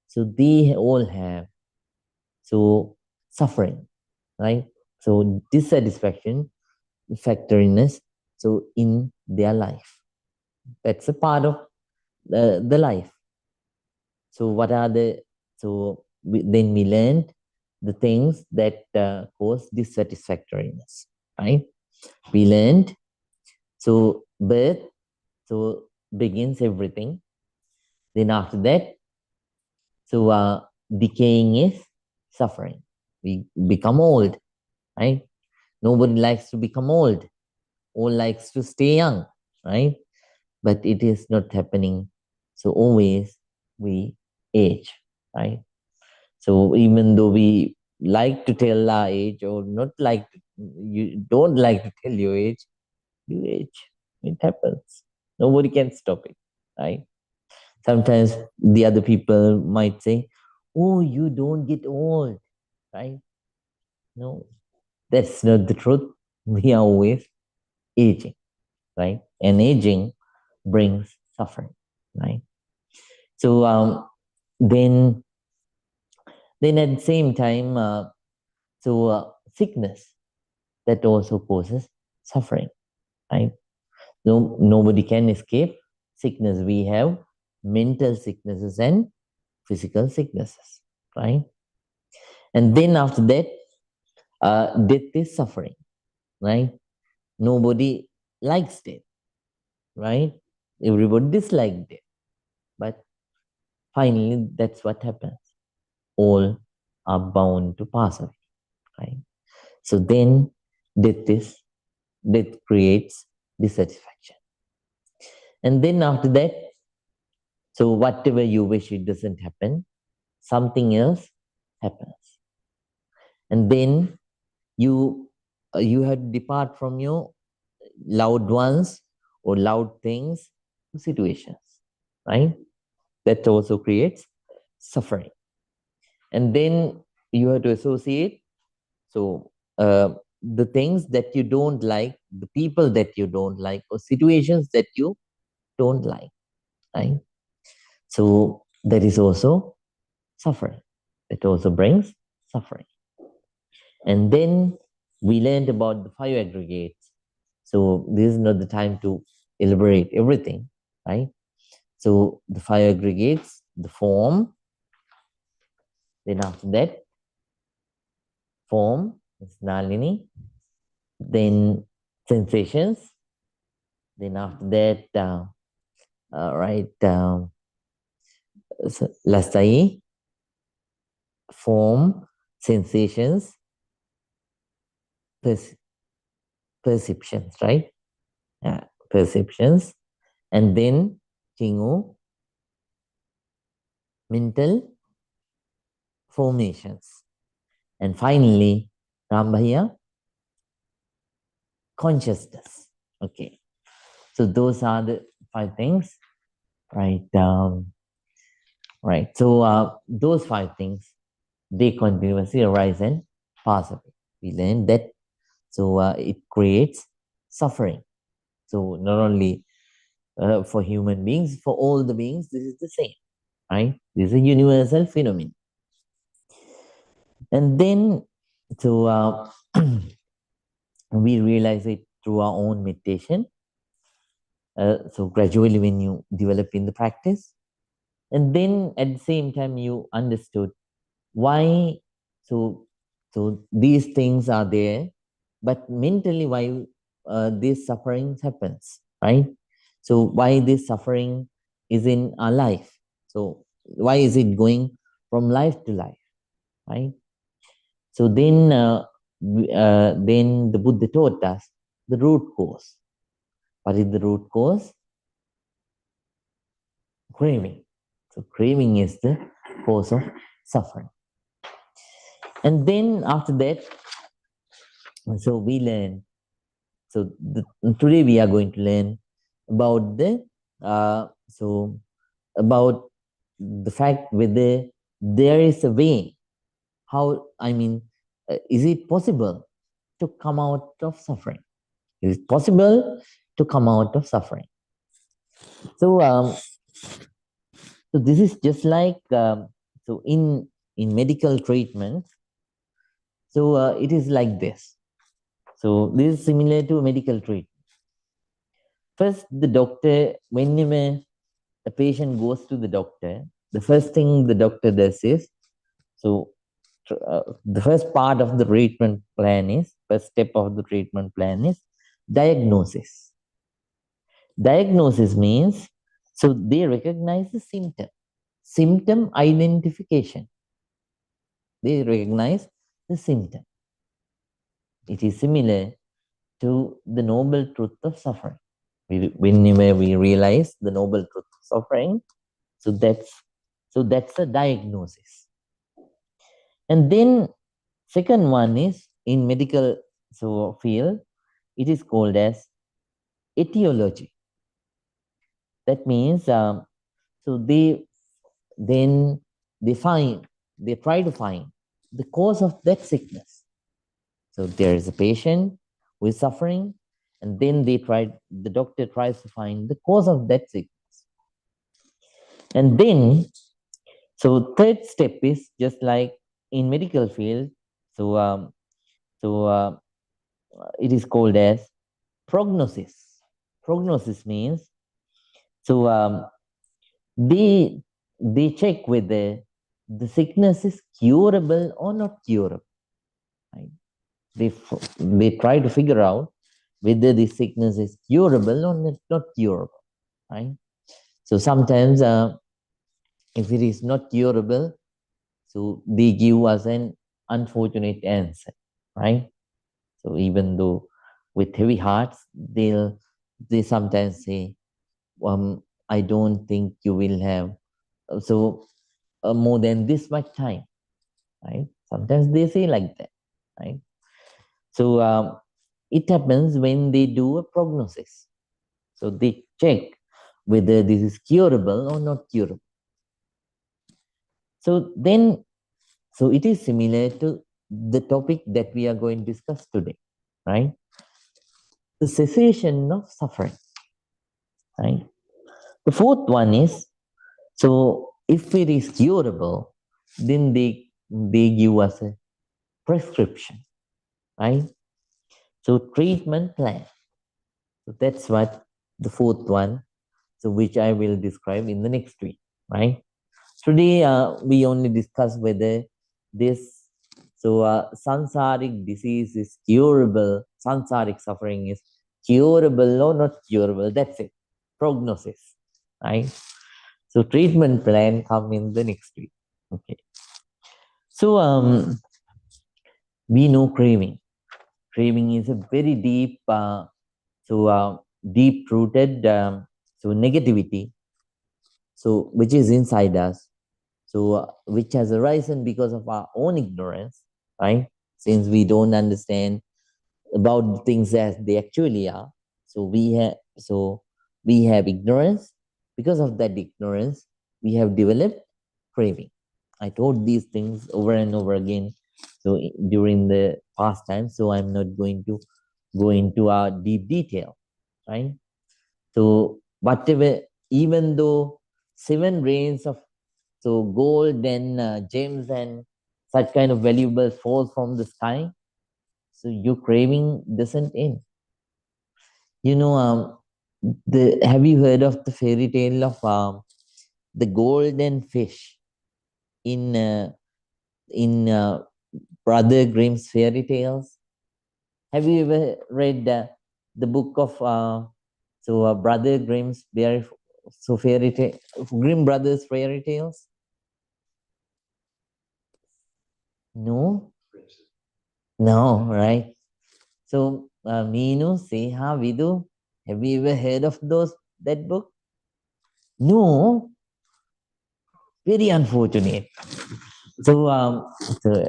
So they all have suffering, right? So dissatisfaction, factoriness, so in their life. That's a part of the life. So what are the then we learned the things that cause dissatisfactoriness, right? We learned birth begins everything. Then after that, decaying is suffering. We become old, right? Nobody likes to become old. All likes to stay young, right? But it is not happening. So always we age, right? So even though we like to tell our age or not like to, you don't like to tell your age, you age. It happens. Nobody can stop it, right? Sometimes the other people might say, "Oh, you don't get old," right? No, that's not the truth. We are always aging, right? And aging brings suffering, right? So then at the same time, sickness that also causes suffering, right? No, nobody can escape sickness. We have mental sicknesses and physical sicknesses, right? And then after that, death is suffering, right? Nobody likes death, right? Everybody dislikes death, but finally, that's what happens. All are bound to pass away, right? So then, death creates dissatisfaction. And then after that, so whatever you wish it doesn't happen, something else happens. And then you have to depart from your loved ones or loud things to situations, right? That also creates suffering. And then you have to associate the things that you don't like, the people that you don't like, or situations that you don't like, right? So there is also suffering. It also brings suffering. And then we learned about the five aggregates. So this is not the time to elaborate everything, right? So the five aggregates, the form, then after that, form is Nalini, then sensations, then after that, right, Lasai, form, sensations, per- perceptions, right? Perceptions, and then Chingu, mental formations. And finally, Rambhaya, consciousness. Okay. So those are the five things, right? Right. So those five things, they continuously arise and pass away. We learned that. So it creates suffering. So not only for human beings, for all the beings, this is the same, right? This is a universal phenomenon. And then, so we realize it through our own meditation. So gradually, when you develop in the practice, and then at the same time, you understood why. So, so these things are there, but mentally, why this suffering happens, right? So why this suffering is in our life? So why is it going from life to life, right? So then the Buddha taught us the root cause. What is the root cause? Craving. So craving is the cause of suffering. And then after that, so we learn. So today we are going to learn about the about the fact whether there is a way. How, I mean, is it possible to come out of suffering? Is it possible to come out of suffering? So so this is just like so in medical treatment. So it is like this. So this is similar to medical treatment. First, the doctor, whenever a patient goes to the doctor, the first thing the doctor does is, so the first part of the treatment plan is, first step of the treatment plan is diagnosis. Diagnosis means, so they recognize the symptom identification. They recognize the symptom. It is similar to the noble truth of suffering. Whenever we realize the noble truth of suffering, so that's a diagnosis. And then second one is in medical field, it is called as etiology. That means so then they try to find the cause of that sickness. So there is a patient who is suffering, and then the doctor tries to find the cause of that sickness. And then, so third step is just like in medical field, so so it is called as prognosis. Prognosis means, so they they check whether the sickness is curable or not curable. Right? They try to figure out whether the sickness is curable or not curable. Right? So sometimes, if it is not curable, so they give us an unfortunate answer, right? So even though with heavy hearts, they sometimes say, I don't think you will have more than this much time, right? Sometimes they say like that, right? So it happens when they do a prognosis. So they check whether this is curable or not curable. So then, so it is similar to the topic that we are going to discuss today, right? The cessation of suffering, right? The fourth one is, so if it is curable, then they they give us a prescription, right? So treatment plan. So that's what the fourth one, so which I will describe in the next week, right? Today we only discuss whether this samsaric disease is curable, samsaric suffering is curable or not curable. That's it. Prognosis, right? So treatment plan come in the next week. Okay. So we know craving. Craving is a very deep, deep rooted negativity, so which is inside us, which has arisen because of our own ignorance, right? Since we don't understand about things as they actually are, we have ignorance. Because of that ignorance, we have developed craving. I told these things over and over again, during the past time, so I'm not going to go into our deep detail, right? So whatever, even though seven rains of gold and gems and such kind of valuables fall from the sky, so your craving doesn't end. You know, the have you heard of the fairy tale of the golden fish in in uh, Brother Grimm's fairy tales? Have you ever read the book of Brother Grimm's fairy tale, Grimm Brothers fairy tales? No, no, right? So, Meenu, Seha, Vidu, have you ever heard of that book? No, very unfortunate. So, so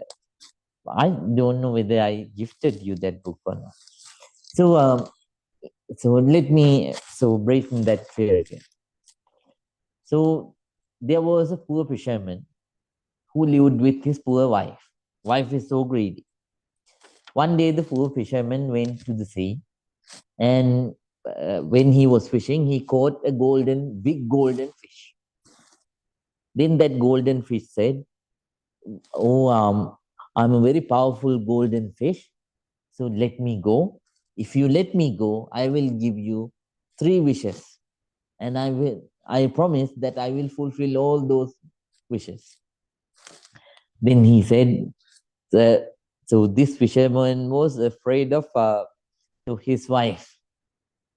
I don't know whether I gifted you that book or not. So, let me break in that fairy tale. So, there was a poor fisherman who lived with his poor wife. Wife is so greedy. One day, the poor fisherman went to the sea, and when he was fishing, he caught a big golden fish. Then that golden fish said, "Oh, I'm a very powerful golden fish, so let me go. If you let me go, I will give you three wishes, and I promise that I will fulfill all those wishes." Then he said, so this fisherman was afraid of his wife.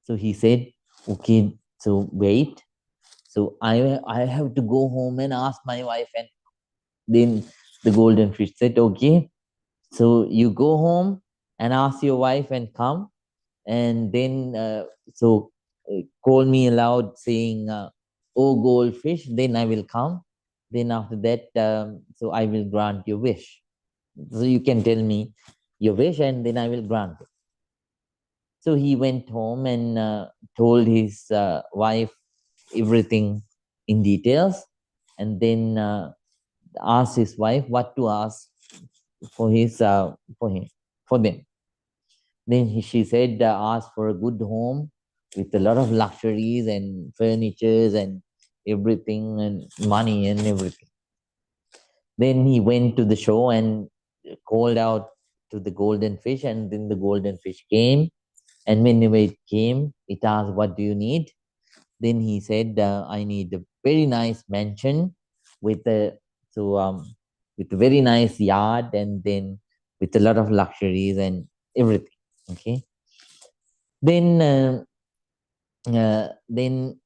So he said, "Okay, so wait. So I have to go home and ask my wife." And then the golden fish said, "Okay, so you go home and ask your wife and come, and then call me aloud saying, 'Oh goldfish,' then I will come. Then after that, so I will grant your wish. So you can tell me your wish, and then I will grant it." So he went home and told his wife everything in details, and then asked his wife what to ask for his for him for them. Then she said, ask for a good home with a lot of luxuries and furnitures and everything and money and everything. Then he went to the shore and called out to the golden fish, and then the golden fish came. And whenever it came, it asked, "What do you need?" Then he said, "I need a very nice mansion with a with a very nice yard, and then with a lot of luxuries and everything." Okay. Then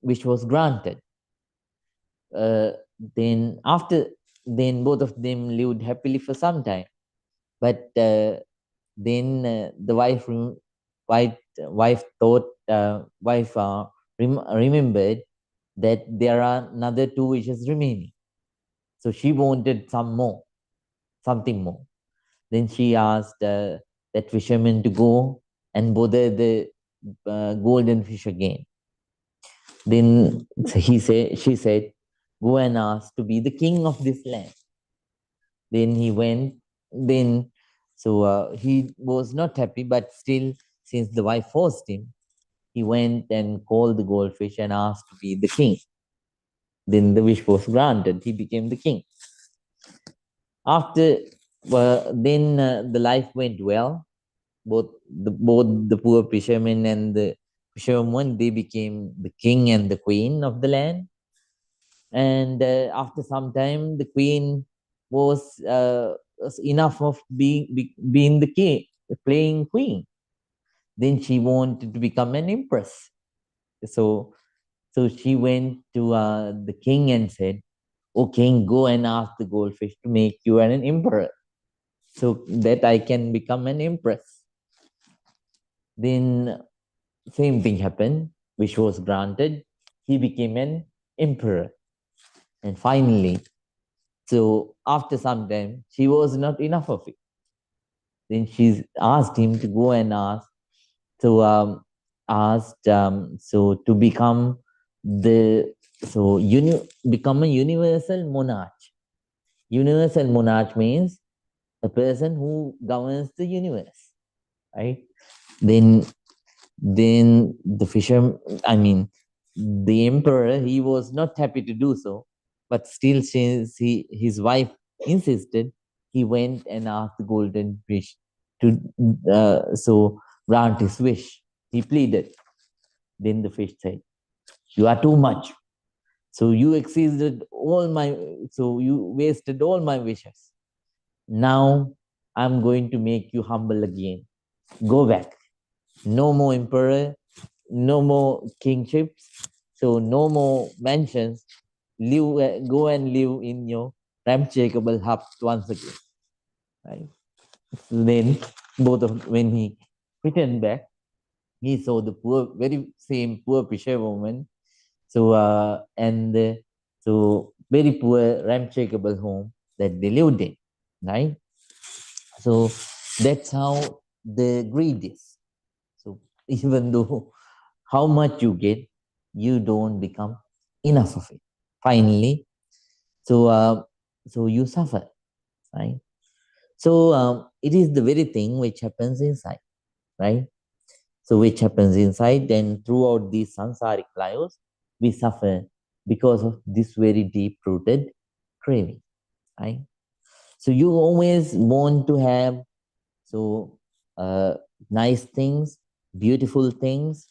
which was granted. Uh, then both of them lived happily for some time. But then the wife thought wife remembered that there are another two wishes remaining. So she wanted something more. Then she asked that fisherman to go and bother the golden fish again. Then she said, "Go and ask to be the king of this land." Then he went. Then he was not happy, but still, since the wife forced him, he went and called the goldfish and asked to be the king. Then the wish was granted. He became the king. After, then the life went well. Both the poor fishermen and the fisherwoman, they became the king and the queen of the land. And after some time, the queen was enough of being the king, playing queen. Then she wanted to become an empress. So so she went to the king and said, "Oh king, go and ask the goldfish to make you an emperor, so that I can become an empress." Then same thing happened, which was granted. He became an emperor. And finally, so after some time, she was not enough of it. Then she asked him to go and to become the become a universal monarch. Universal monarch means a person who governs the universe, right? Then the fisher, I mean, the emperor, he was not happy to do so, but still, since his wife insisted, he went and asked the golden fish to grant his wish. He pleaded. Then the fish said, "You are too much. So you exceeded all my, so you wasted all my wishes. Now I'm going to make you humble again. Go back. No more emperor, no more kingships, so no more mansions. Go and live in your ramshakable hut once again." Right? So then, when he returned back, he saw the very same poor fisherwoman. So very poor ramshakable home that they lived in, right? So that's how the greed is. So even though how much you get, you don't become enough of it. Finally, so so you suffer, right? So it is the very thing which happens inside, right? So which happens inside, and throughout these sansaric lives, we suffer because of this very deep-rooted craving, right? So you always want to have so uh, nice things, beautiful things,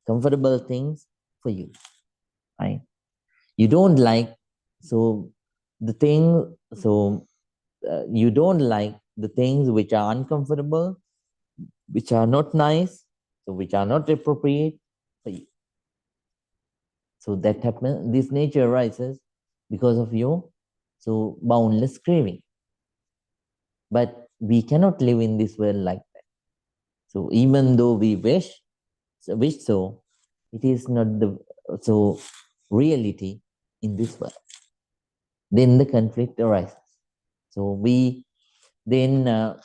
comfortable things for you, right? You don't like so the thing so you don't like the things which are uncomfortable, which are not nice, so which are not appropriate for you. So that happens. This nature arises because of your so boundless craving. But we cannot live in this world like that. So even though we wish so, it is not the so reality in this world. Then the conflict arises. So we then then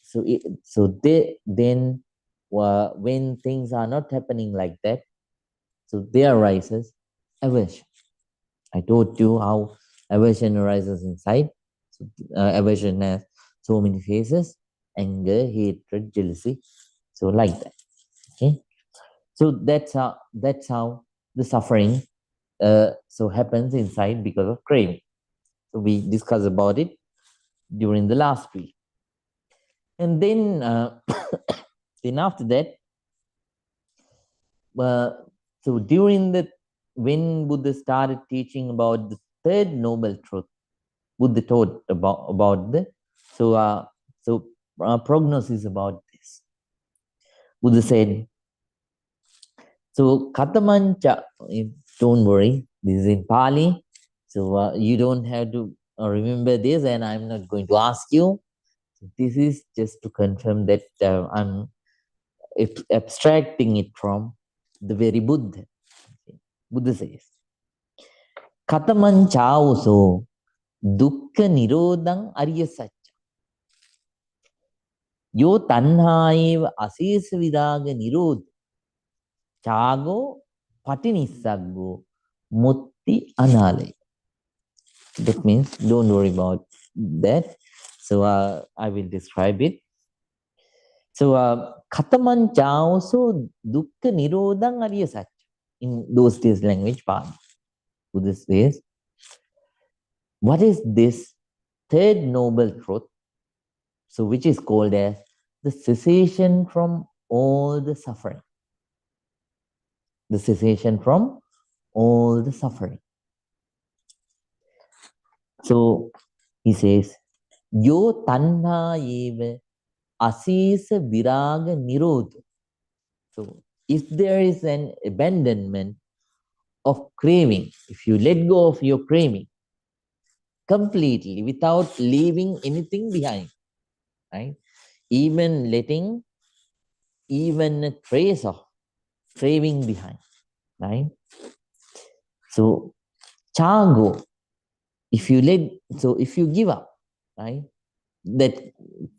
so they then when things are not happening like that, so there arises aversion. I told you how aversion arises inside. So aversion has so many phases: anger, hatred, jealousy. So like that. Okay. So that's how the suffering so happens inside because of craving. So we discussed about it during the last week. And then, then after that, uh, so during the when Buddha started teaching about the third noble truth, Buddha taught about the so prognosis about this. Buddha said, so katamancha. Don't worry, this is in Pali, so you don't have to remember this, and I'm not going to ask you. This is just to confirm that I'm abstracting it from the very Buddha. Buddha says, Kataman chauso dukkha nirodhang arya satcha. Yo tanhaeva asesa vidaga nirod chago patinissaggo mutti anale. That means don't worry about that. So I will describe it. So kataman chauso dukkha nirodhang arya satcha. In those days language, Pali. Buddha says, What is this third noble truth? So, which is called as the cessation from all the suffering. The cessation from all the suffering. So, he says, Yo tanha eva asisa viraga nirodha. So, if there is an abandonment of craving, if you let go of your craving completely without leaving anything behind, right? Even letting even a trace of craving behind, right? So, chago, if you let, so if you give up, right? That,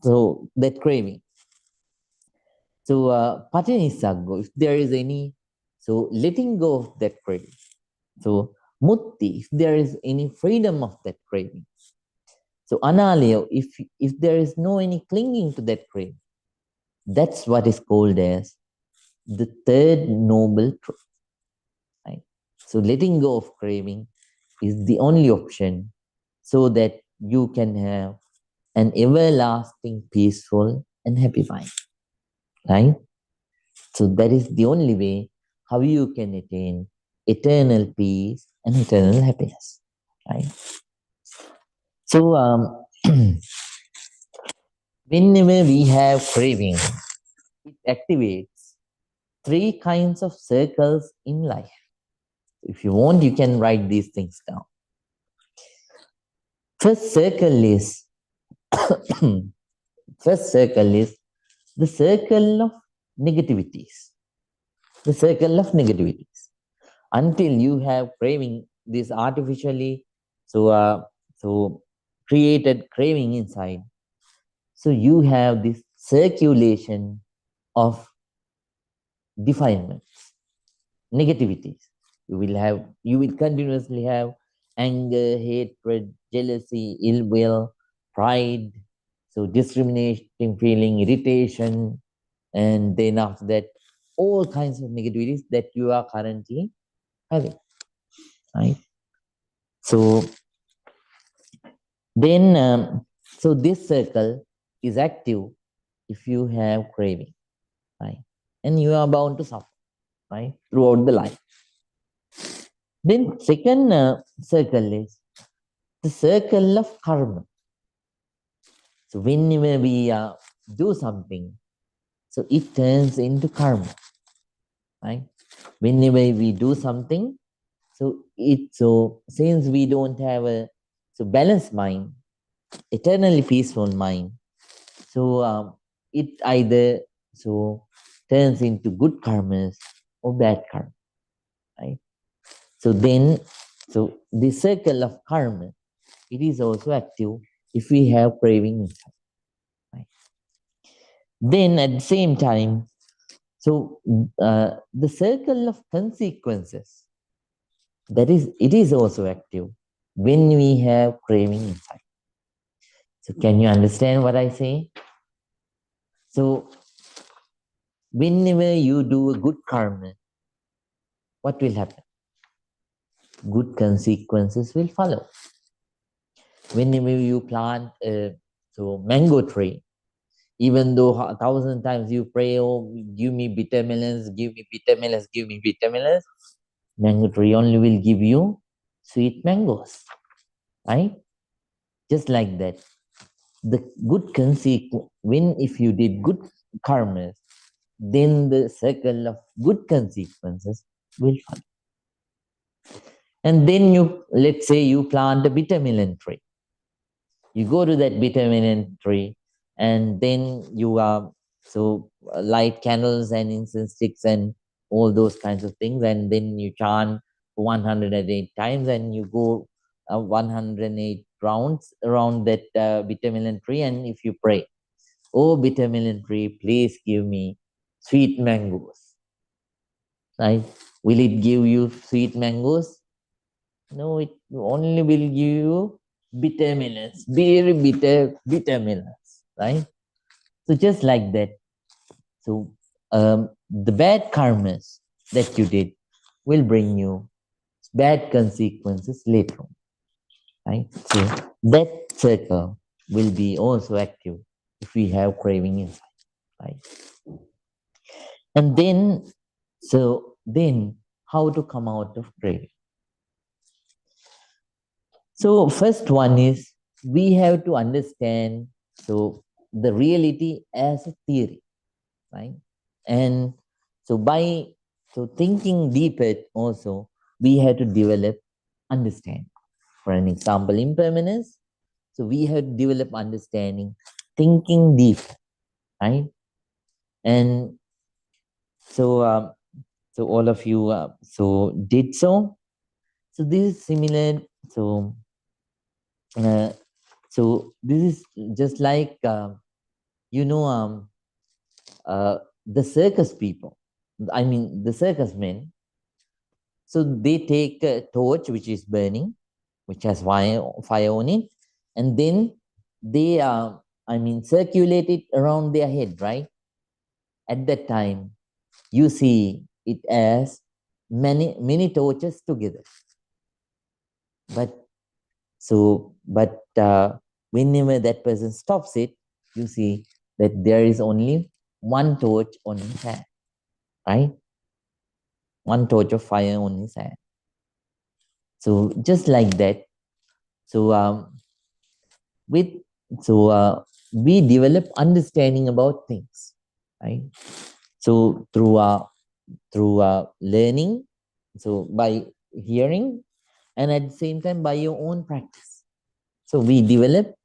so that craving. So, patinisaggo, if there is any, so letting go of that craving. So, mutti, if there is any freedom of that craving. So, analeo, if there is no any clinging to that craving, that's what is called as the third noble truth. Right? So, letting go of craving is the only option so that you can have an everlasting, peaceful, and happy mind. Right? So that is the only way how you can attain eternal peace and eternal happiness. Right? So whenever we have craving, it activates three kinds of circles in life. If you want, you can write these things down. First circle is first circle is the circle of negativities. The circle of negativities. Until you have craving this artificially, so so created craving inside. So you have this circulation of defilements, negativities. You will continuously have anger, hatred, jealousy, ill will, pride, so discriminating feeling, irritation, and then after that, all kinds of negativities that you are currently having, right? So then, so this circle is active if you have craving, right? And you are bound to suffer, right, throughout the life. Then second circle is the circle of karma. So whenever we do something, so it turns into karma, right? Whenever we do something, so since we don't have a so balanced mind, eternally peaceful mind, so it either so turns into good karmas or bad karma, right? So then, so the circle of karma, it is also active if we have craving inside, right? Then at the same time, so the circle of consequences, that is, it is also active when we have craving inside. So can you understand what I say? So whenever you do a good karma, what will happen? Good consequences will follow. Whenever you plant a mango tree, even though 1,000 times you pray, oh, give me bitter melons, give me bitter melons, give me bitter melons, mango tree only will give you sweet mangoes, right? Just like that. The good consequence, when if you did good karmas, then the circle of good consequences will follow. And then you, let's say you plant a bitter melon tree. You go to that bitter melon tree, and then you light candles and incense sticks and all those kinds of things, and then you chant 108 times, and you go 108 rounds around that bitter melon tree, and if you pray, oh bitter melon tree, please give me sweet mangoes, right? Will it give you sweet mangoes? No, it only will give you bitter melons, very bitter melons, right? So just like that. So the bad karmas that you did will bring you bad consequences later on, right? So that circle will be also active if we have craving inside, right? And then, how to come out of craving? So first one is we have to understand the reality as a theory, right? And by thinking deeper also, we have to develop understanding. For an example, impermanence. So we have to develop understanding, thinking deep, right? And so all of you did so. So this is similar. Uh, this is just like you know the circus people. I mean the circus men. So they take a torch which is burning, which has fire on it, and then they circulate it around their head, right? At that time, you see it as many torches together. But whenever that person stops it, you see that there is only one torch on his hand, right? One torch of fire on his hand. So just like that, so with we develop understanding about things, right? So through learning, so by hearing, and at the same time by your own practice. So we develop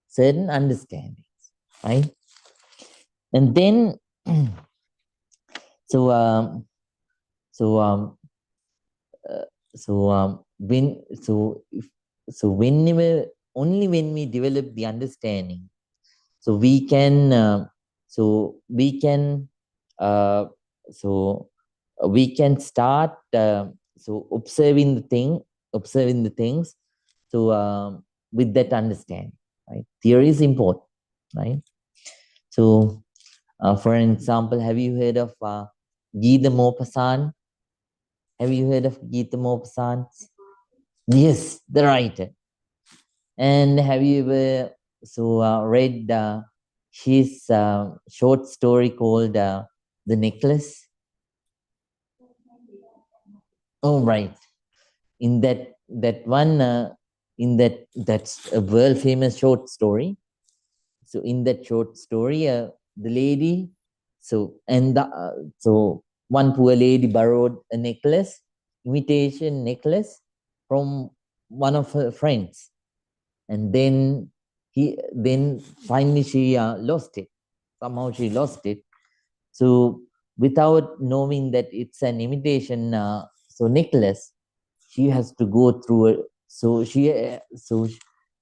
certain understandings, right? And then so um, so um, when whenever only when we develop the understanding, so we can we can uh, so we can start observing the things with that understanding, right? Theory is important, right? So for an example, have you heard of Gita Maupassant? Have you heard of Gita Maupassant? Yes, the writer. And have you ever read his short story called The Necklace? Oh, right. In that one, that's a world famous short story. So in that short story, the lady, one poor lady borrowed a necklace, imitation necklace, from one of her friends, and then finally she lost it. Somehow she lost it. So without knowing that it's an imitation necklace, she has to go through it.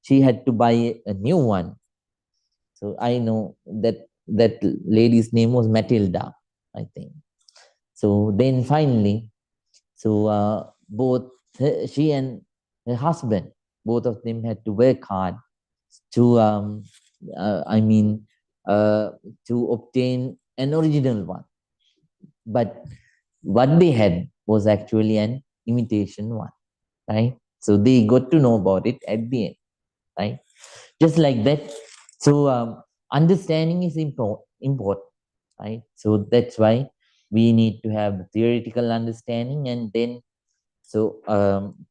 She had to buy a new one. So I know that lady's name was Matilda, I think. So then finally, both she and her husband, both of them had to work hard to I mean to obtain an original one. But what they had was actually an imitation one, right? So they got to know about it at the end, right? Just like that. So understanding is important, right? So that's why we need to have the theoretical understanding, and then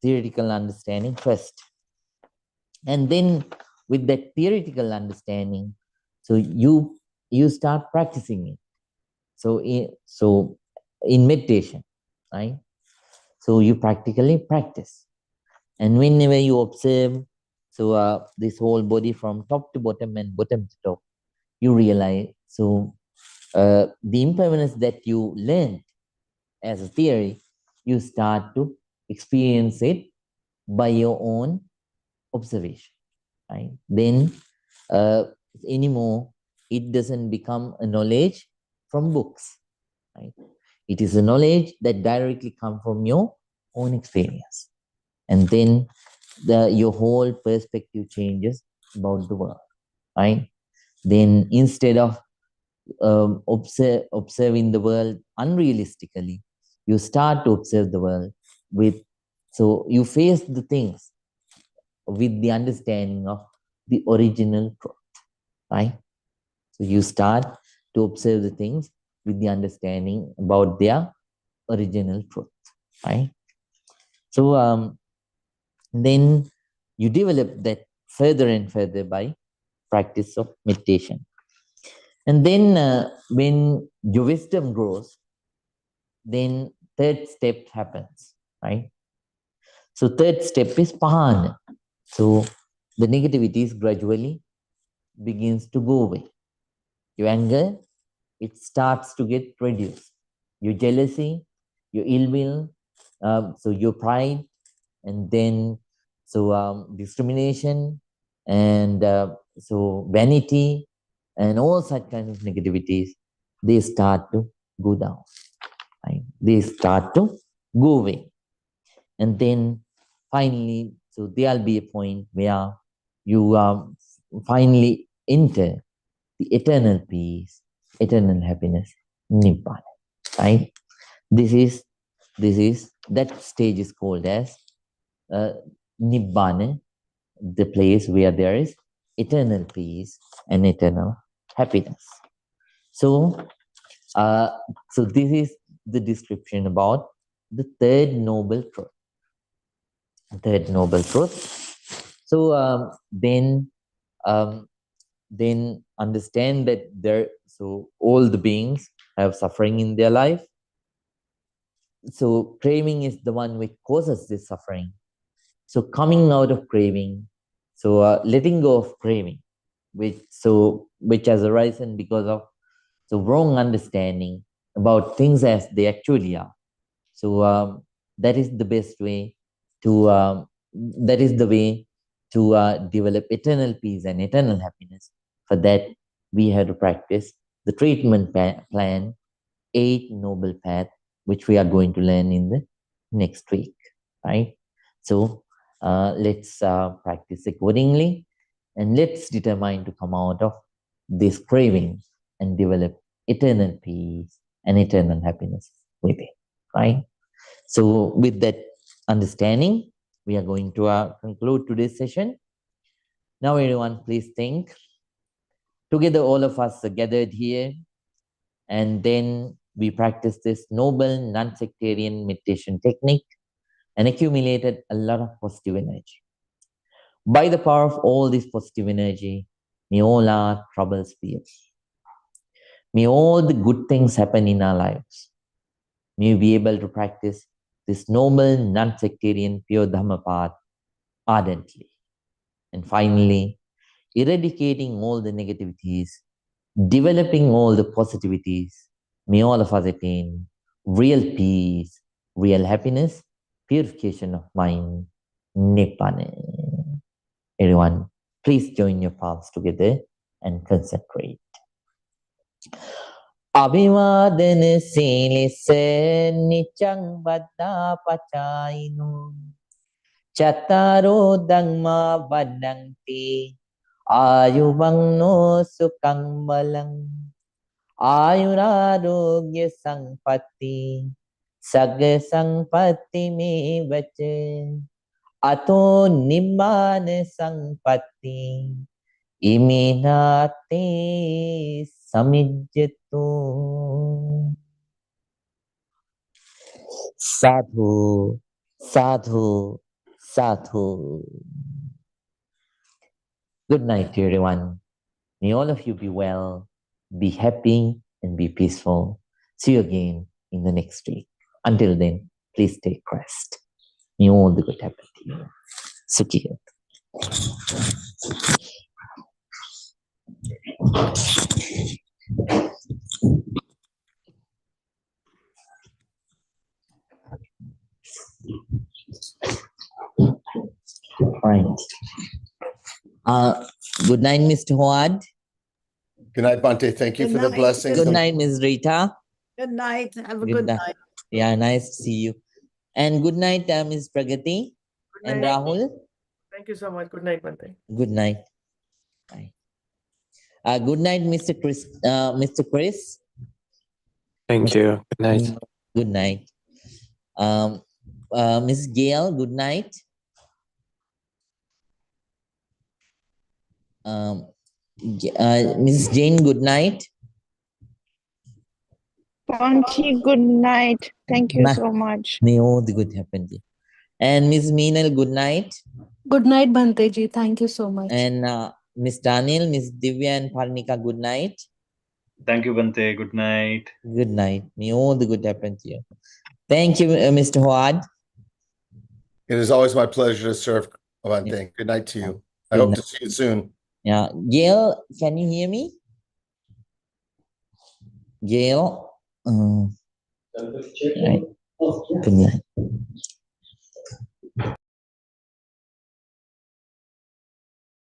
theoretical understanding first, and then with that theoretical understanding, so you start practicing it. In meditation, right? So you practically practice, and whenever you observe this whole body from top to bottom and bottom to top, you realize the impermanence that you learned as a theory, you start to experience it by your own observation, right? Then uh, anymore, it doesn't become a knowledge from books, right? It is a knowledge that directly comes from your own experience. And then your whole perspective changes about the world, right? Then instead of observing the world unrealistically, you start to observe the world with, so you face the things with the understanding of the original truth, right? So you start to observe the things with the understanding about their original truth, right? So then you develop that further and further by practice of meditation. And then when your wisdom grows, then third step happens, right? So third step is pahana. So the negativities gradually begins to go away. Your anger, it starts to get reduced. Your jealousy, your ill will, so your pride, and then discrimination, and so vanity, and all such kind of negativities, they start to go down, right? They start to go away. And then finally, so there'll be a point where you finally enter the eternal peace, eternal happiness, nibbana, right? This is that stage is called as nibbana, the place where there is eternal peace and eternal happiness. So, so this is the description about the third noble truth. Third noble truth. So then understand that so all the beings have suffering in their life. So craving is the one which causes this suffering. So coming out of craving, so letting go of craving, which has arisen because of the wrong understanding about things as they actually are. So that is the best way to that is the way to develop eternal peace and eternal happiness. For that, we have to practice the treatment plan, 8 noble path, which we are going to learn in the next week, right? So let's practice accordingly, and let's determine to come out of this craving and develop eternal peace and eternal happiness with it, right? So with that understanding, we are going to conclude today's session. Now everyone, please think. Together all of us are gathered here, and then we practice this noble non-sectarian meditation technique and accumulated a lot of positive energy. By the power of all this positive energy, may all our troubles be away. May all the good things happen in our lives. May we be able to practice this noble non-sectarian pure Dhamma path ardently. And finally, eradicating all the negativities, developing all the positivities, may all of us attain real peace, real happiness, purification of mind, Nibbana. Everyone, please join your palms together and concentrate. Abhivadana silisa nichang vada pachayino Chattaro dhamma vadanti ayuvangno sukang balang ayurarogya sampatti sagga sampatti me vache ato nibbana sampatti iminate samijjatu. Sadhu, sadhu, sadhu. Good night to everyone. May all of you be well, be happy, and be peaceful. See you again in the next week. Until then, please take rest. May all the good happen to you. Sukhi. Right. Good night, Mr. Howard. Good night, Bhante. Thank you for the blessings. Good night, Ms. Rita. Good night. Have a good night. Yeah, nice to see you. And good night, Ms. Pragati and Rahul. Thank you so much. Good night, Bhante. Good night. Bye. Good night, Mr. Chris. Mr. Chris. Thank you. Good night. Good night. Ms. Gail, good night. Mrs. Jane, good night. Auntie, good night. Thank you so much. May all the good happen to you. And Miss Meenal, good night. Good night, Bhante ji. Thank you so much. And Miss Daniel, Miss Divya, and Parnika, good night. Thank you, Bhante. Good night. Good night. May all the good happen to you. Thank you, Mr. Howard. It is always my pleasure to serve, Bhante. Yeah. Good night to you. I Good hope night. to see you soon. Yeah, Gail, can you hear me? Gail, right. Good night.